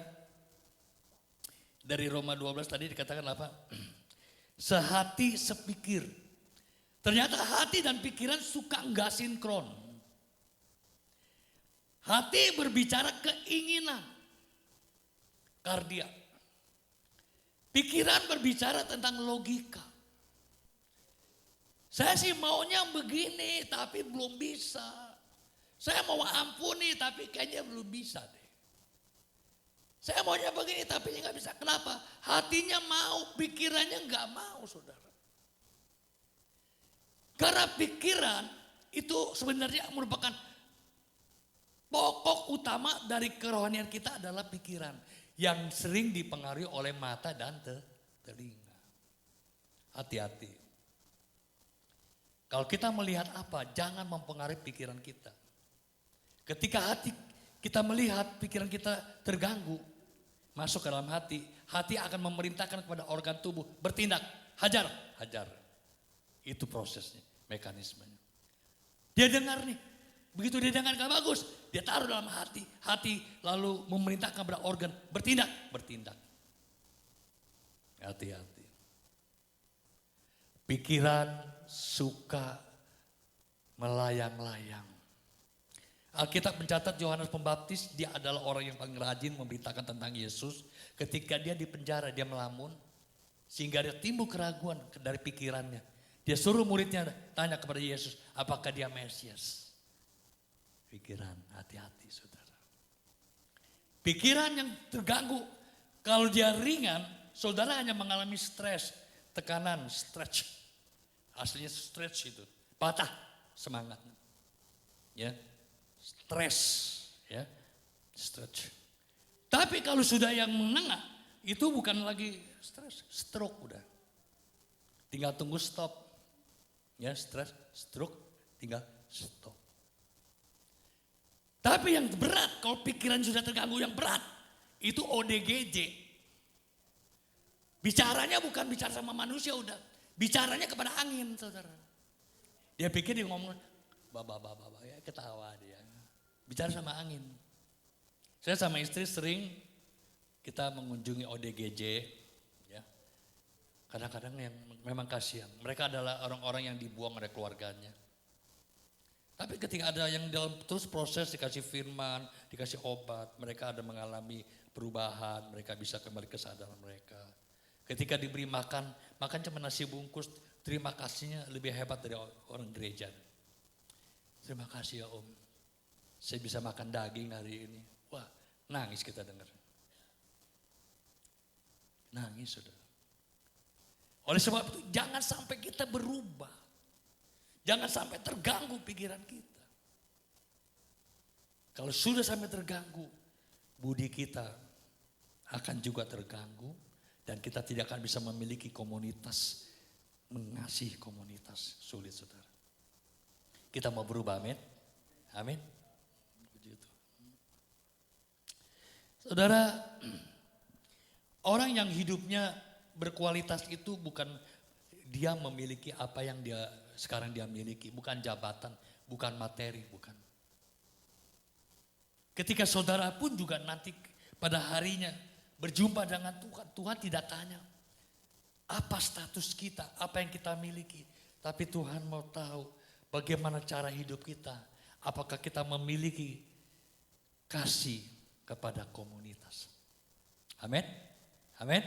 S8: dari Roma 12 tadi dikatakan apa? Sehati sepikir. Ternyata hati dan pikiran suka enggak sinkron. Hati berbicara keinginan, kardia. Pikiran berbicara tentang logika. Saya sih maunya begini tapi belum bisa. Saya mau ampuni tapi kayaknya belum bisa deh. Saya maunya begini tapi nggak bisa. Kenapa? Hatinya mau, pikirannya nggak mau, saudara. Karena pikiran itu sebenarnya merupakan pokok utama dari kerohanian kita adalah pikiran. Yang sering dipengaruhi oleh mata dan telinga. Hati-hati. Kalau kita melihat apa, jangan mempengaruhi pikiran kita. Ketika hati kita melihat pikiran kita terganggu, masuk ke dalam hati, hati akan memerintahkan kepada organ tubuh bertindak, hajar. Itu prosesnya, mekanismenya. Dia dengar nih, begitu dia dengar gak bagus, dia taruh dalam hati. Hati lalu memerintahkan kepada organ bertindak. Hati-hati. Pikiran suka melayang-layang. Alkitab mencatat Yohanes Pembaptis, dia adalah orang yang paling rajin memberitakan tentang Yesus. Ketika dia di penjara, dia melamun. Sehingga dia timbul keraguan dari pikirannya. Dia suruh muridnya tanya kepada Yesus, apakah dia Mesias? Pikiran, hati-hati saudara. Pikiran yang terganggu, kalau dia ringan, saudara hanya mengalami stres, tekanan, stretch. Aslinya stretch itu, patah semangatnya. Ya. Stres, ya, stretch. Tapi kalau sudah yang menengah, itu bukan lagi stres, stroke udah. Tinggal tunggu stop, ya stres, stroke, tinggal stop. Tapi yang berat, kalau pikiran sudah terganggu yang berat, itu ODGJ. Bicaranya bukan bicara sama manusia udah, bicaranya kepada angin, saudara. Dia pikir dia ngomong, baba, ya ketawa dia. Bicara sama angin. Saya sama istri sering kita mengunjungi ODGJ. Ya. Kadang-kadang yang memang kasihan. Mereka adalah orang-orang yang dibuang oleh keluarganya. Tapi ketika ada yang dalam terus proses dikasih firman, dikasih obat. Mereka ada mengalami perubahan. Mereka bisa kembali ke kesadaran mereka. Ketika diberi makan cuma nasi bungkus. Terima kasihnya lebih hebat dari orang gereja. Terima kasih ya Om. Saya bisa makan daging hari ini. Wah, nangis kita dengar. Nangis saudara. Oleh sebab itu jangan sampai kita berubah. Jangan sampai terganggu pikiran kita. Kalau sudah sampai terganggu, budi kita akan juga terganggu. Dan kita tidak akan bisa memiliki komunitas, mengasihi komunitas. Sulit saudara. Kita mau berubah, amin? Amin. Saudara, orang yang hidupnya berkualitas itu bukan dia memiliki apa yang sekarang dia miliki. Bukan jabatan, bukan materi, bukan. Ketika saudara pun juga nanti pada harinya berjumpa dengan Tuhan. Tuhan tidak tanya, apa status kita, apa yang kita miliki. Tapi Tuhan mau tahu bagaimana cara hidup kita. Apakah kita memiliki kasih kepada komunitas. Amin. Amin.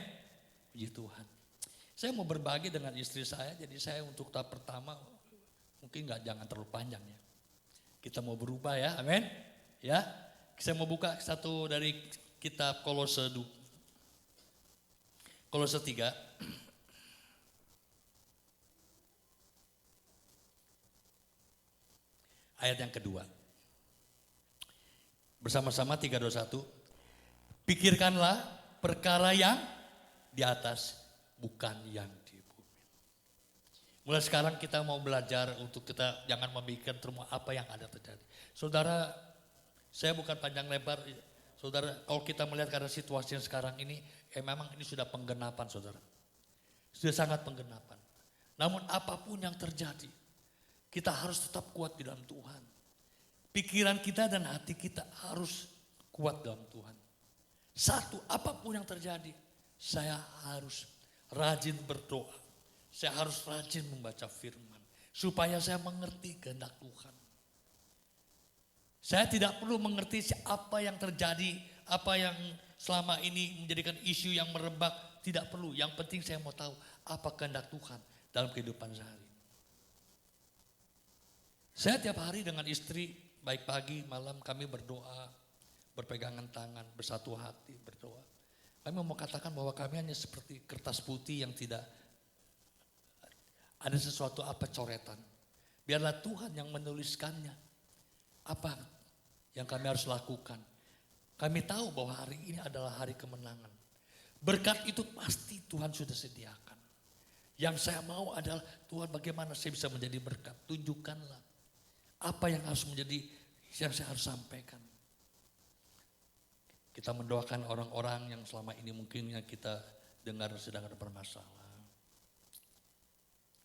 S8: Puji Tuhan. Saya mau berbagi dengan istri saya, jadi saya untuk tahap pertama mungkin jangan terlalu panjang ya. Kita mau berubah ya, amin. Ya, saya mau buka satu dari kitab Kolose 3. Ayat yang kedua. Bersama-sama 3, 2, 1. Pikirkanlah perkara yang di atas, bukan yang di bumi. Mulai sekarang kita mau belajar untuk kita jangan memikirkan semua apa yang ada terjadi. Saudara, saya bukan panjang lebar. Saudara, kalau kita melihat karena situasi yang sekarang ini, memang ini sudah penggenapan saudara. Sudah sangat penggenapan. Namun apapun yang terjadi, kita harus tetap kuat di dalam Tuhan. Pikiran kita dan hati kita harus kuat dalam Tuhan. Satu, apapun yang terjadi, saya harus rajin berdoa. Saya harus rajin membaca firman. Supaya saya mengerti kehendak Tuhan. Saya tidak perlu mengerti apa yang terjadi, apa yang selama ini menjadikan isu yang merebak. Tidak perlu, yang penting saya mau tahu apa kehendak Tuhan dalam kehidupan sehari. Saya tiap hari dengan istri, baik pagi, malam kami berdoa, berpegangan tangan, bersatu hati, berdoa. Kami mau katakan bahwa kami hanya seperti kertas putih yang tidak ada sesuatu apa coretan. Biarlah Tuhan yang menuliskannya. Apa yang kami harus lakukan. Kami tahu bahwa hari ini adalah hari kemenangan. Berkat itu pasti Tuhan sudah sediakan. Yang saya mau adalah Tuhan bagaimana saya bisa menjadi berkat. Tunjukkanlah apa yang harus menjadi yang saya harus sampaikan. Kita mendoakan orang-orang yang selama ini mungkin yang kita dengar sedang ada bermasalah.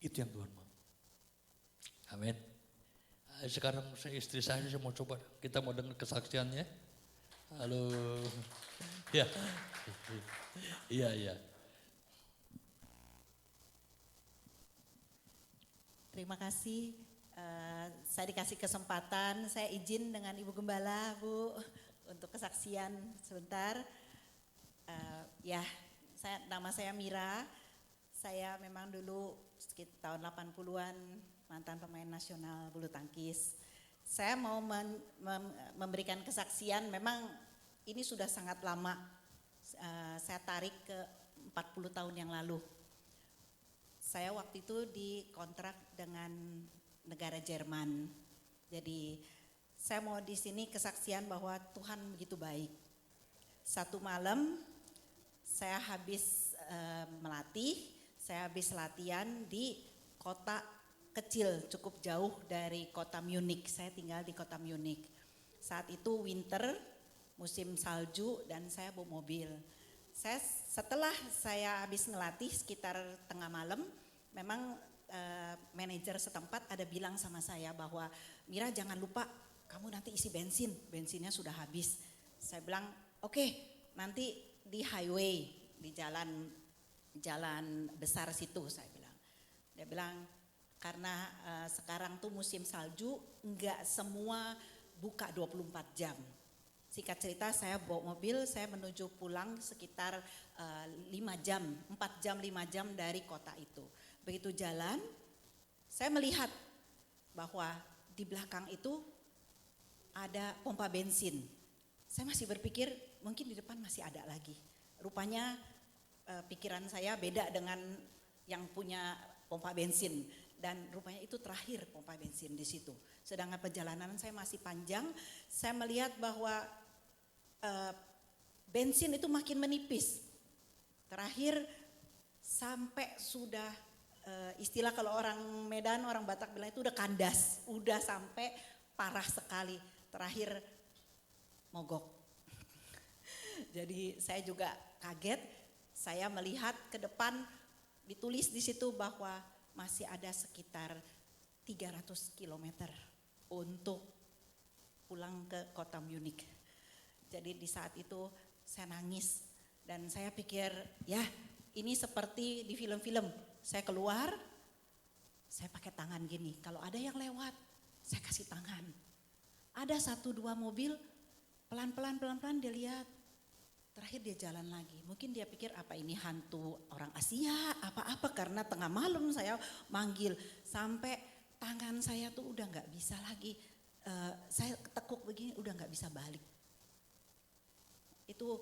S8: Itu yang Tuhan mau. Amin. Sekarang istri saya mau coba, kita mau dengar kesaksiannya. Halo. Ya. Iya.
S9: Terima kasih. Saya dikasih kesempatan, saya izin dengan Ibu Gembala, Bu, untuk kesaksian sebentar. Nama saya Mira. Saya memang dulu sekitar tahun 80-an mantan pemain nasional bulu tangkis. Saya mau memberikan kesaksian, memang ini sudah sangat lama. Saya tarik ke 40 tahun yang lalu. Saya waktu itu dikontrak dengan negara Jerman. Jadi saya mau di sini kesaksian bahwa Tuhan begitu baik. Satu malam saya habis melatih, saya habis latihan di kota kecil cukup jauh dari kota Munich. Saya tinggal di kota Munich. Saat itu winter, musim salju dan saya bawa mobil. Setelah saya habis ngelatih sekitar tengah malam, memang manajer setempat ada bilang sama saya bahwa Mira jangan lupa kamu nanti isi bensinnya sudah habis. Saya bilang oke, nanti di highway, di jalan besar situ saya bilang. Dia bilang karena sekarang tuh musim salju enggak semua buka 24 jam. Singkat cerita saya bawa mobil, saya menuju pulang sekitar 4 jam 5 jam dari kota itu. Begitu jalan, saya melihat bahwa di belakang itu ada pompa bensin. Saya masih berpikir mungkin di depan masih ada lagi. Rupanya pikiran saya beda dengan yang punya pompa bensin. Dan rupanya itu terakhir pompa bensin di situ. Sedangkan perjalanan saya masih panjang, saya melihat bahwa bensin itu makin menipis. Terakhir sampai sudah istilah kalau orang Medan, orang Batak bilang itu udah kandas, udah sampai parah sekali. Terakhir mogok. Jadi saya juga kaget, saya melihat ke depan ditulis di situ bahwa masih ada sekitar 300 km untuk pulang ke kota Munich. Jadi di saat itu saya nangis dan saya pikir ya Ini seperti di film-film, saya keluar, saya pakai tangan gini. Kalau ada yang lewat, saya kasih tangan. Ada 1-2 mobil, pelan-pelan dia lihat. Terakhir dia jalan lagi. Mungkin dia pikir apa ini hantu orang Asia, apa-apa karena tengah malam saya manggil. Sampai tangan saya tuh udah gak bisa lagi. Saya tekuk begini udah gak bisa balik. Itu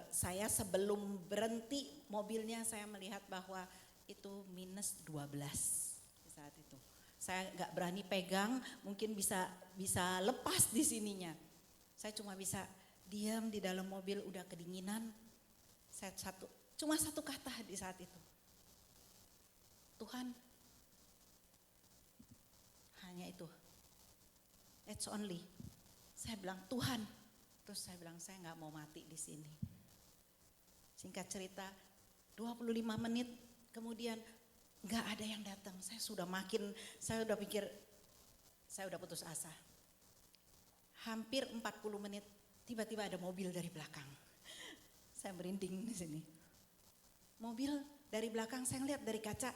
S9: saya sebelum berhenti mobilnya saya melihat bahwa itu minus 12 di saat itu. Saya gak berani pegang, mungkin bisa lepas di sininya. Saya cuma bisa diam di dalam mobil udah kedinginan. Saya cuma satu kata di saat itu. Tuhan, hanya itu. It's only. Saya bilang Tuhan. Terus saya bilang saya nggak mau mati di sini. Singkat cerita, 25 menit kemudian nggak ada yang datang. Saya udah pikir, saya udah putus asa. Hampir 40 menit, tiba-tiba ada mobil dari belakang. Saya merinding di sini. Mobil dari belakang, saya ngeliat dari kaca.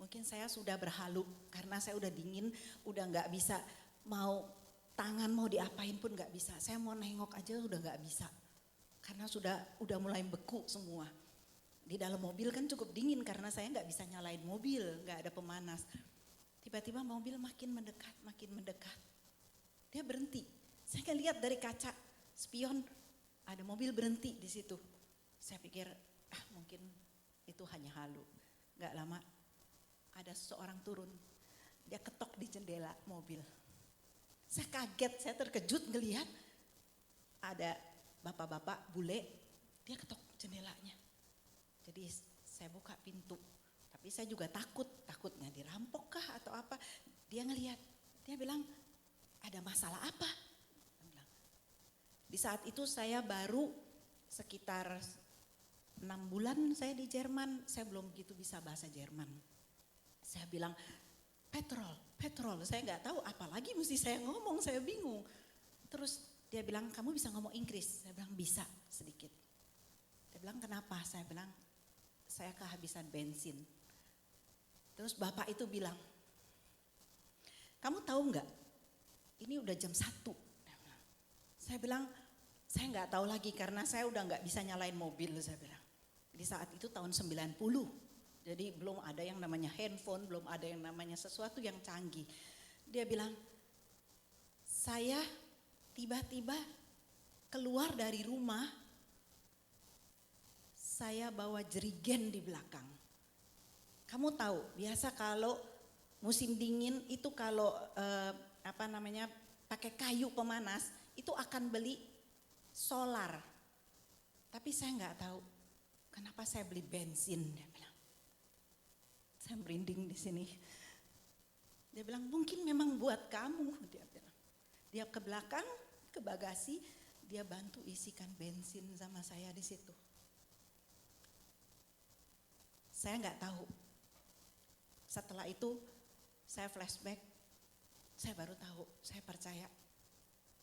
S9: Mungkin saya sudah berhalu karena saya udah dingin, udah nggak bisa mau tangan mau diapain pun nggak bisa. Saya mau nengok aja udah nggak bisa karena udah mulai beku semua. Di dalam mobil kan cukup dingin karena saya nggak bisa nyalain mobil, nggak ada pemanas. Tiba-tiba mobil makin mendekat. Dia berhenti. Saya lihat dari kaca spion ada mobil berhenti di situ. Saya pikir mungkin itu hanya halu. Nggak lama ada seseorang turun. Dia ketok di jendela mobil. Saya kaget, saya terkejut ngelihat ada bapak-bapak bule, dia ketok jendelanya. Jadi saya buka pintu, tapi saya juga takutnya dirampok kah atau apa. Dia ngelihat, dia bilang ada masalah apa? Di saat itu saya baru sekitar 6 bulan saya di Jerman, saya belum begitu bisa bahasa Jerman. Saya bilang petrol, saya nggak tahu apalagi mesti saya ngomong, saya bingung. Terus dia bilang kamu bisa ngomong Inggris, saya bilang bisa sedikit. Dia bilang kenapa, saya bilang saya kehabisan bensin. Terus bapak itu bilang, kamu tahu nggak ini udah jam 1. Saya bilang saya nggak tahu lagi karena saya udah nggak bisa nyalain mobil, saya bilang. Di saat itu tahun 90. Jadi belum ada yang namanya handphone, belum ada yang namanya sesuatu yang canggih. Dia bilang, saya tiba-tiba keluar dari rumah, saya bawa jerigen di belakang. Kamu tahu, biasa kalau musim dingin itu kalau pakai kayu pemanas, itu akan beli solar. Tapi saya nggak tahu, kenapa saya beli bensin, dia bilang. Saya merinding di sini. Dia bilang mungkin memang buat kamu, dia bilang. Dia ke belakang, ke bagasi, dia bantu isikan bensin sama saya di situ. Saya nggak tahu. Setelah itu saya flashback, saya baru tahu, saya percaya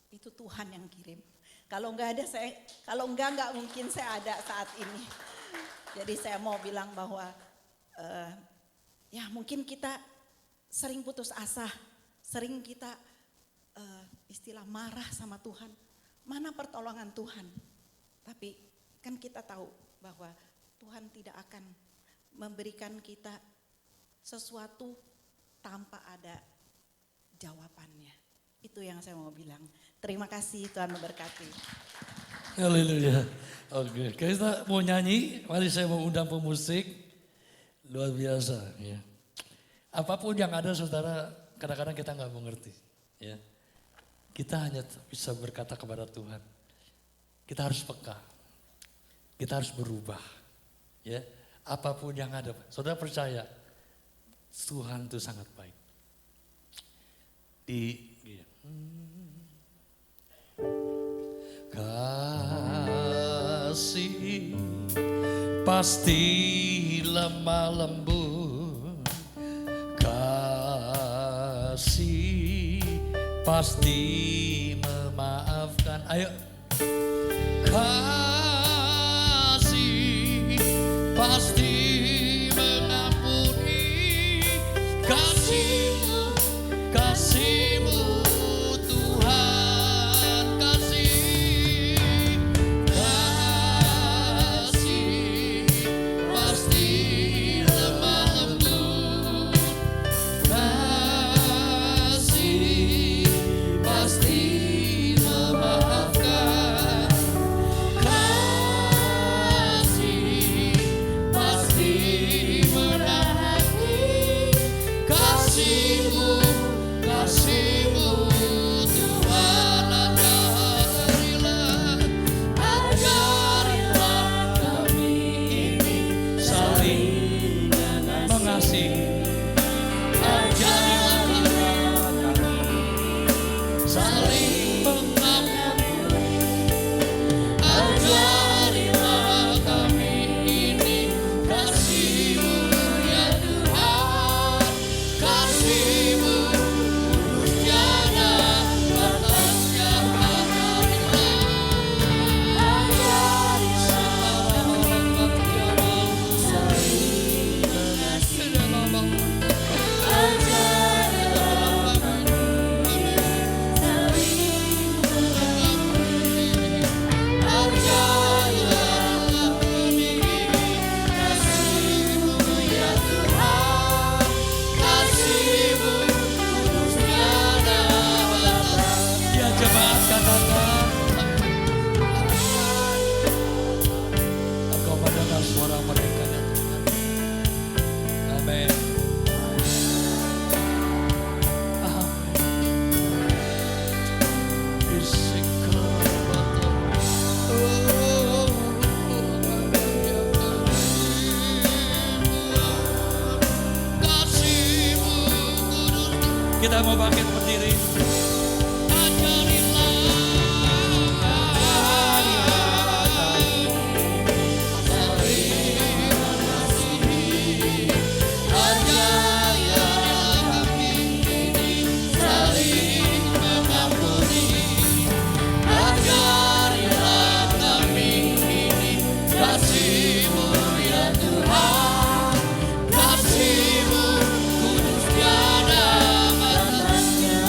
S9: itu Tuhan yang kirim. Kalau nggak mungkin saya ada saat ini. Jadi saya mau bilang bahwa ya mungkin kita sering putus asa, sering kita istilah marah sama Tuhan. Mana pertolongan Tuhan? Tapi kan kita tahu bahwa Tuhan tidak akan memberikan kita sesuatu tanpa ada jawabannya. Itu yang saya mau bilang. Terima kasih, Tuhan memberkati.
S8: Haleluya. Oke, kita mau nyanyi, mari saya mau undang pemusik. Luar biasa ya. Apapun yang ada saudara, kadang-kadang kita nggak mengerti. Ya. Kita hanya bisa berkata kepada Tuhan. Kita harus peka. Kita harus berubah. Ya. Apapun yang ada. Saudara percaya, Tuhan itu sangat baik. Kasih pasti lemah lembut, kasih pasti memaafkan. Ayo, kasih pasti mengampuni. Kasih-Mu, kasih-Mu Tuhan, kasih, kasih pasti lemah lembut, kasih pasti memaafkan, kasih pasti menangani. Kasih-Mu, kasih-Mu Tuhan, ajarilah kami ini saling mengasihi. Ajarilah kami saling mengampuni. Ajarilah kami ini kasih-Mu ya Tuhan. Kasih-Mu kudus tiada batasnya. Ya jemaat katakan, Engkau mendengar suara mereka ya Tuhan. Amin. Kita mau bangkit berdiri. Kasih-Mu ya Tuhan, kasih-Mu kudus tiada batasnya.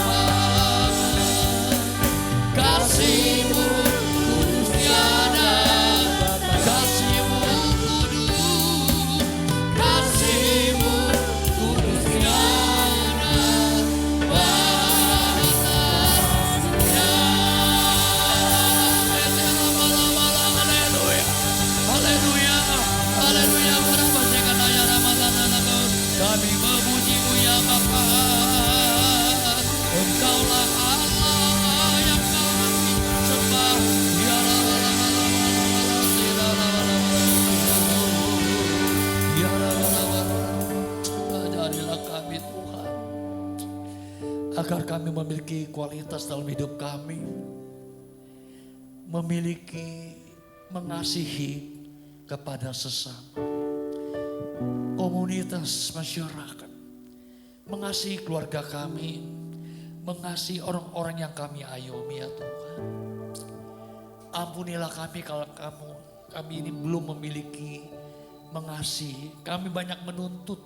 S8: Kasih-Mu kudus tiada, kasih-Mu kudus, kasih-Mu kudus tiada batasnya. Haleluya, haleluya, kami memuji-Mu ya Bapa. Engkaulah Allah yang kami sembah. Ajarilah kami Tuhan, agar kami memiliki kualitas dalam hidup kami, memiliki mengasihi kepada sesama, komunitas masyarakat, mengasihi keluarga kami, mengasihi orang-orang yang kami ayomi ya Tuhan. Ampunilah kami kalau kami ini belum memiliki mengasihi. Kami banyak menuntut,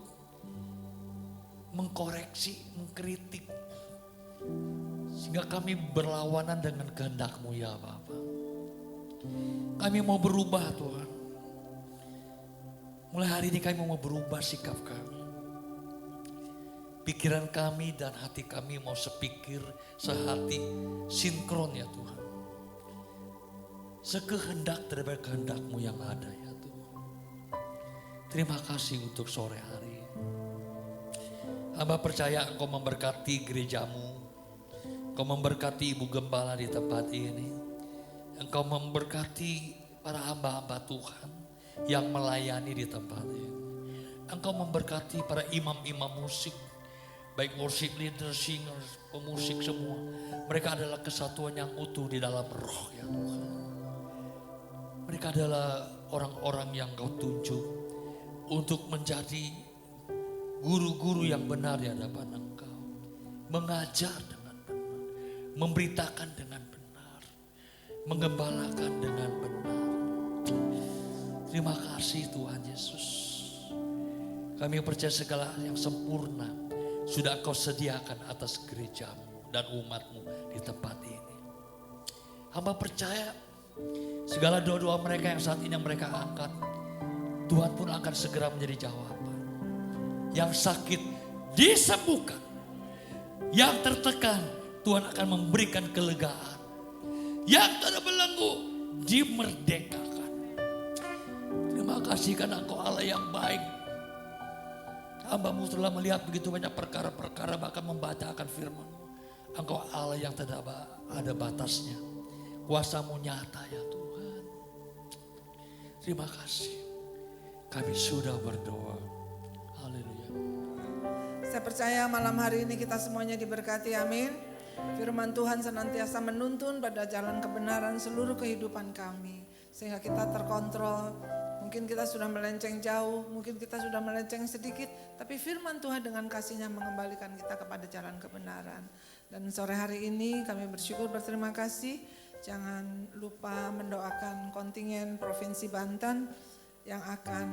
S8: mengkoreksi, mengkritik, sehingga kami berlawanan dengan kehendak-Mu ya Bapa. Kami mau berubah Tuhan. Mulai hari ini kami mau berubah sikap kami. Pikiran kami dan hati kami mau sepikir, sehati, sinkron ya Tuhan. Sekehendak daripada kehendak-Mu yang ada ya Tuhan. Terima kasih untuk sore hari. Hamba percaya Engkau memberkati gereja-Mu. Engkau memberkati Ibu Gembala di tempat ini. Engkau memberkati para hamba-hamba Tuhan yang melayani di tempat ini. Engkau memberkati para imam-imam musik, baik worship leader, singers, pemusik semua. Mereka adalah kesatuan yang utuh di dalam roh ya Tuhan. Mereka adalah orang-orang yang Kau tunjuk untuk menjadi guru-guru yang benar di hadapan Engkau. Mengajar dengan benar, memberitakan dengan benar, menggembalakan dengan benar. Terima kasih Tuhan Yesus. Kami percaya segala yang sempurna sudah Engkau sediakan atas gerejamu dan umatmu di tempat ini. Hamba percaya segala doa-doa mereka yang saat ini yang mereka angkat, Tuhan pun akan segera menjadi jawaban. Yang sakit disembuhkan, yang tertekan Tuhan akan memberikan kelegaan, yang terbelenggu dimerdekakan. Terima kasih karena Engkau Allah yang baik. Hamba-Mu telah melihat begitu banyak perkara-perkara, bahkan membacakan firman. Engkau Allah yang tidak ada batasnya. Kuasa-Mu nyata ya Tuhan. Terima kasih. Kami sudah berdoa. Haleluya.
S10: Saya percaya malam hari ini kita semuanya diberkati, amin. Firman Tuhan senantiasa menuntun pada jalan kebenaran seluruh kehidupan kami. Sehingga kita terkontrol. Mungkin kita sudah melenceng jauh, mungkin kita sudah melenceng sedikit. Tapi firman Tuhan dengan kasih-Nya mengembalikan kita kepada jalan kebenaran. Dan sore hari ini kami bersyukur, berterima kasih. Jangan lupa mendoakan kontingen Provinsi Banten yang akan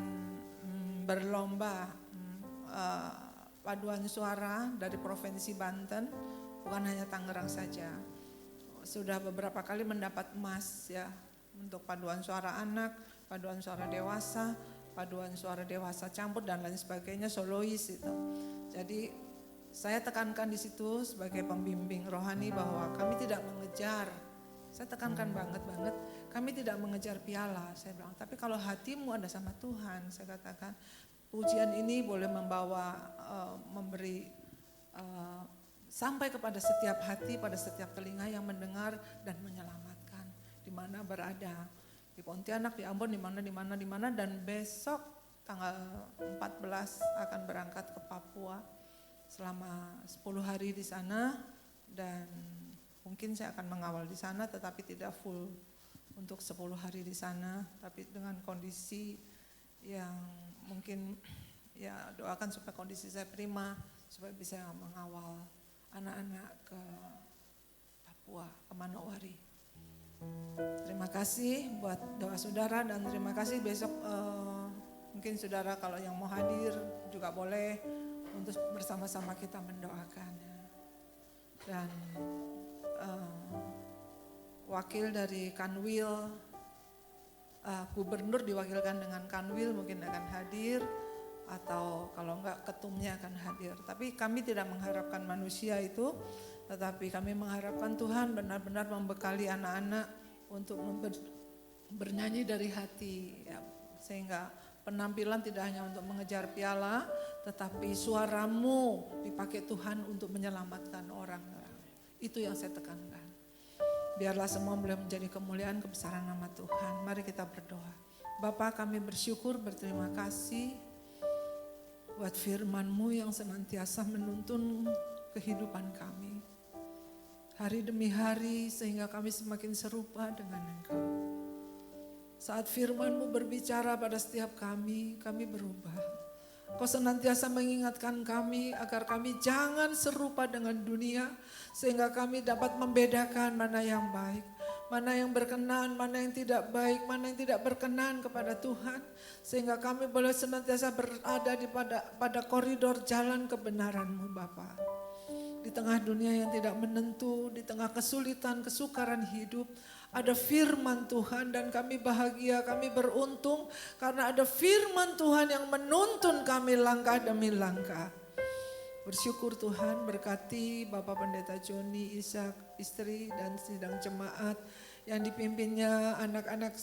S10: berlomba paduan suara dari Provinsi Banten, bukan hanya Tangerang saja. Sudah beberapa kali mendapat emas ya, untuk paduan suara anak, paduan suara dewasa campur dan lain sebagainya, solois itu. Jadi saya tekankan di situ sebagai pembimbing rohani bahwa kami tidak mengejar, saya tekankan banget, kami tidak mengejar piala, saya bilang. Tapi kalau hatimu ada sama Tuhan, saya katakan pujian ini boleh membawa, memberi sampai kepada setiap hati, pada setiap telinga yang mendengar dan menyelamatkan. Di mana berada. Di Pontianak, di Ambon, di mana, dan besok tanggal 14 akan berangkat ke Papua selama 10 hari di sana, dan mungkin saya akan mengawal di sana tetapi tidak full untuk 10 hari di sana, tapi dengan kondisi yang mungkin ya doakan supaya kondisi saya prima, supaya bisa mengawal anak-anak ke Papua, ke Manowari. Terima kasih buat doa saudara dan terima kasih besok mungkin saudara kalau yang mau hadir juga boleh untuk bersama-sama kita mendoakan. Dan wakil dari Kanwil, gubernur diwakilkan dengan Kanwil mungkin akan hadir atau kalau enggak ketumnya akan hadir. Tapi kami tidak mengharapkan manusia itu, tetapi kami mengharapkan Tuhan benar-benar membekali anak-anak untuk bernyanyi dari hati, ya, sehingga penampilan tidak hanya untuk mengejar piala, tetapi suaramu dipakai Tuhan untuk menyelamatkan orang. Itu yang saya tekankan. Biarlah semua boleh menjadi kemuliaan kebesaran nama Tuhan. Mari kita berdoa. Bapa, kami bersyukur, berterima kasih buat firman-Mu yang senantiasa menuntun kehidupan kami. Hari demi hari sehingga kami semakin serupa dengan Engkau. Saat firman-Mu berbicara pada setiap kami berubah. Kau senantiasa mengingatkan kami agar kami jangan serupa dengan dunia. Sehingga kami dapat membedakan mana yang baik, mana yang berkenan, mana yang tidak baik, mana yang tidak berkenan kepada Tuhan. Sehingga kami boleh senantiasa berada pada koridor jalan kebenaran-Mu Bapa. Di tengah dunia yang tidak menentu, di tengah kesulitan, kesukaran hidup, ada firman Tuhan dan kami bahagia, kami beruntung karena ada firman Tuhan yang menuntun kami langkah demi langkah. Bersyukur Tuhan, berkati Bapak Pendeta Joni, Ishak, istri dan sidang jemaat yang dipimpinnya, anak-anak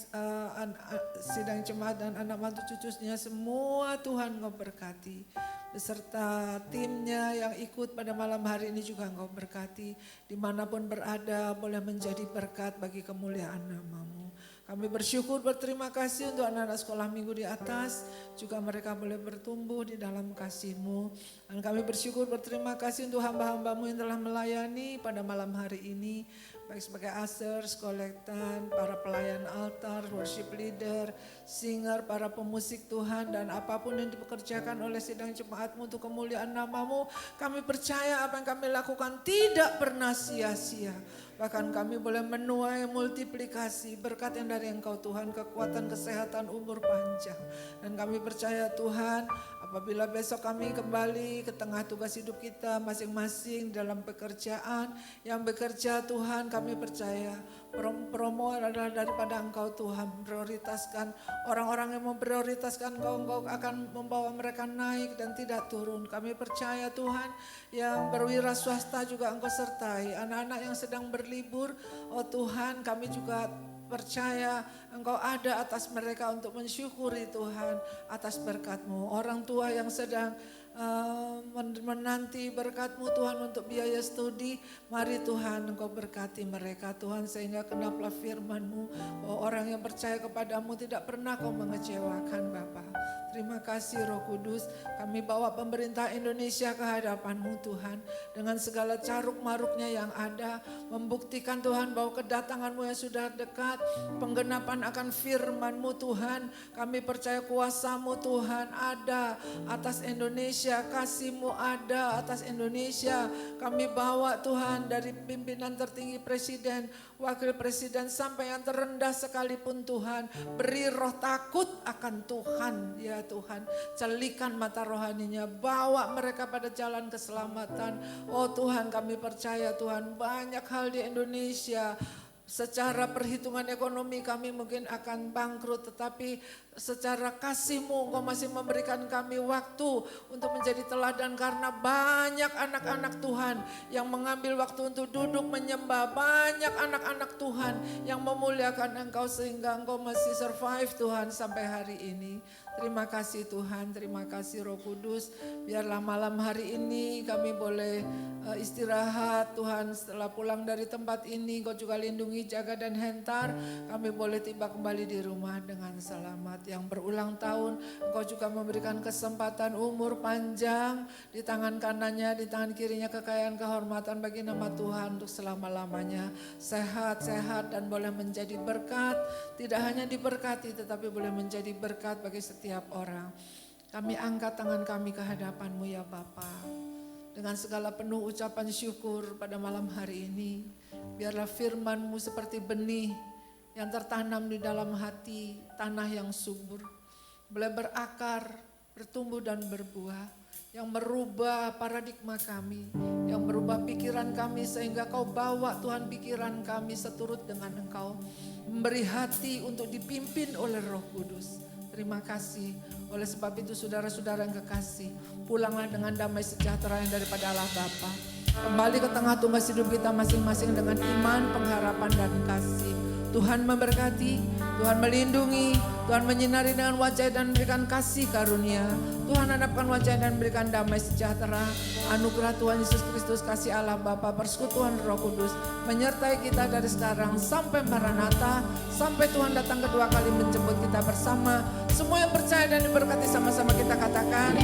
S10: sidang jemaat dan anak mantu cucunya, semua Tuhan Engkau berkati. Beserta timnya yang ikut pada malam hari ini juga Engkau berkati. Dimanapun berada boleh menjadi berkat bagi kemuliaan nama-Mu. Kami bersyukur, berterima kasih untuk anak-anak sekolah minggu di atas. Juga mereka boleh bertumbuh di dalam kasih-Mu. Dan kami bersyukur, berterima kasih untuk hamba-hamba-Mu yang telah melayani pada malam hari ini. baik sebagai ushers, kolektan, para pelayan altar, worship leader, singer, para pemusik Tuhan, dan apapun yang dipekerjakan oleh sidang jemaat-Mu untuk kemuliaan nama-Mu. Kami percaya apa yang kami lakukan tidak pernah sia-sia. Bahkan kami boleh menuai multiplikasi berkat yang dari Engkau Tuhan, kekuatan, kesehatan, umur panjang. Dan kami percaya Tuhan, apabila besok kami kembali ke tengah tugas hidup kita masing-masing dalam pekerjaan yang bekerja Tuhan, kami percaya promo adalah daripada Engkau Tuhan. Prioritaskan orang-orang yang memprioritaskan Engkau akan membawa mereka naik dan tidak turun. Kami percaya Tuhan, yang berwira swasta juga Engkau sertai. Anak-anak yang sedang berlibur, oh Tuhan, kami juga percaya Engkau ada atas mereka untuk mensyukuri Tuhan atas berkat-Mu. Orang tua yang sedang menanti berkat-Mu Tuhan untuk biaya studi, mari Tuhan Engkau berkati mereka Tuhan, sehingga genaplah firman-Mu bahwa orang yang percaya kepadamu tidak pernah Kau mengecewakan Bapa. Terima kasih Roh Kudus, kami bawa pemerintah Indonesia ke hadapan-Mu Tuhan, dengan segala caruk maruknya yang ada, membuktikan Tuhan bahwa kedatangan-Mu yang sudah dekat, penggenapan akan firman-Mu Tuhan. Kami percaya kuasa-Mu Tuhan ada atas Indonesia, kasih-Mu ada atas Indonesia. Kami bawa Tuhan dari pimpinan tertinggi presiden, wakil presiden sampai yang terendah sekalipun Tuhan, beri roh takut akan Tuhan ya Tuhan, celikan mata rohaninya, bawa mereka pada jalan keselamatan. Oh Tuhan, kami percaya Tuhan, banyak hal di Indonesia secara perhitungan ekonomi kami mungkin akan bangkrut, tetapi secara kasih-Mu Engkau masih memberikan kami waktu untuk menjadi teladan, karena banyak anak-anak Tuhan yang mengambil waktu untuk duduk menyembah, banyak anak-anak Tuhan yang memuliakan Engkau sehingga Engkau masih survive Tuhan sampai hari ini. Terima kasih Tuhan, terima kasih Roh Kudus. Biarlah malam hari ini kami boleh istirahat Tuhan, setelah pulang dari tempat ini Engkau juga lindungi, jaga dan hentar. Kami boleh tiba kembali di rumah dengan selamat. Yang berulang tahun Engkau juga memberikan kesempatan umur panjang, di tangan kanannya, di tangan kirinya kekayaan kehormatan bagi nama Tuhan untuk selama-lamanya. Sehat-sehat dan boleh menjadi berkat, tidak hanya diberkati tetapi boleh menjadi berkat bagi setiap orang. Kami angkat tangan kami ke hadapan-Mu ya Bapa, dengan segala penuh ucapan syukur pada malam hari ini. Biarlah firman-Mu seperti benih yang tertanam di dalam hati, tanah yang subur, boleh berakar, bertumbuh dan berbuah, yang merubah paradigma kami, yang merubah pikiran kami sehingga Kau bawa Tuhan pikiran kami seturut dengan Engkau, memberi hati untuk dipimpin oleh Roh Kudus. Terima kasih. Oleh sebab itu saudara-saudara yang kekasih, pulanglah dengan damai sejahtera yang daripada Allah Bapa. Kembali ke tengah tugas hidup kita masing-masing dengan iman, pengharapan dan kasih. Tuhan memberkati, Tuhan melindungi, Tuhan menyinari dengan wajah dan memberikan kasih karunia. Tuhan hadapkan wajah dan berikan damai sejahtera. Anugerah Tuhan Yesus Kristus, kasih Allah Bapa, persekutuan Roh Kudus menyertai kita dari sekarang sampai Maranatha, sampai Tuhan datang kedua kali menjemput kita bersama. Semua yang percaya dan diberkati sama-sama kita katakan.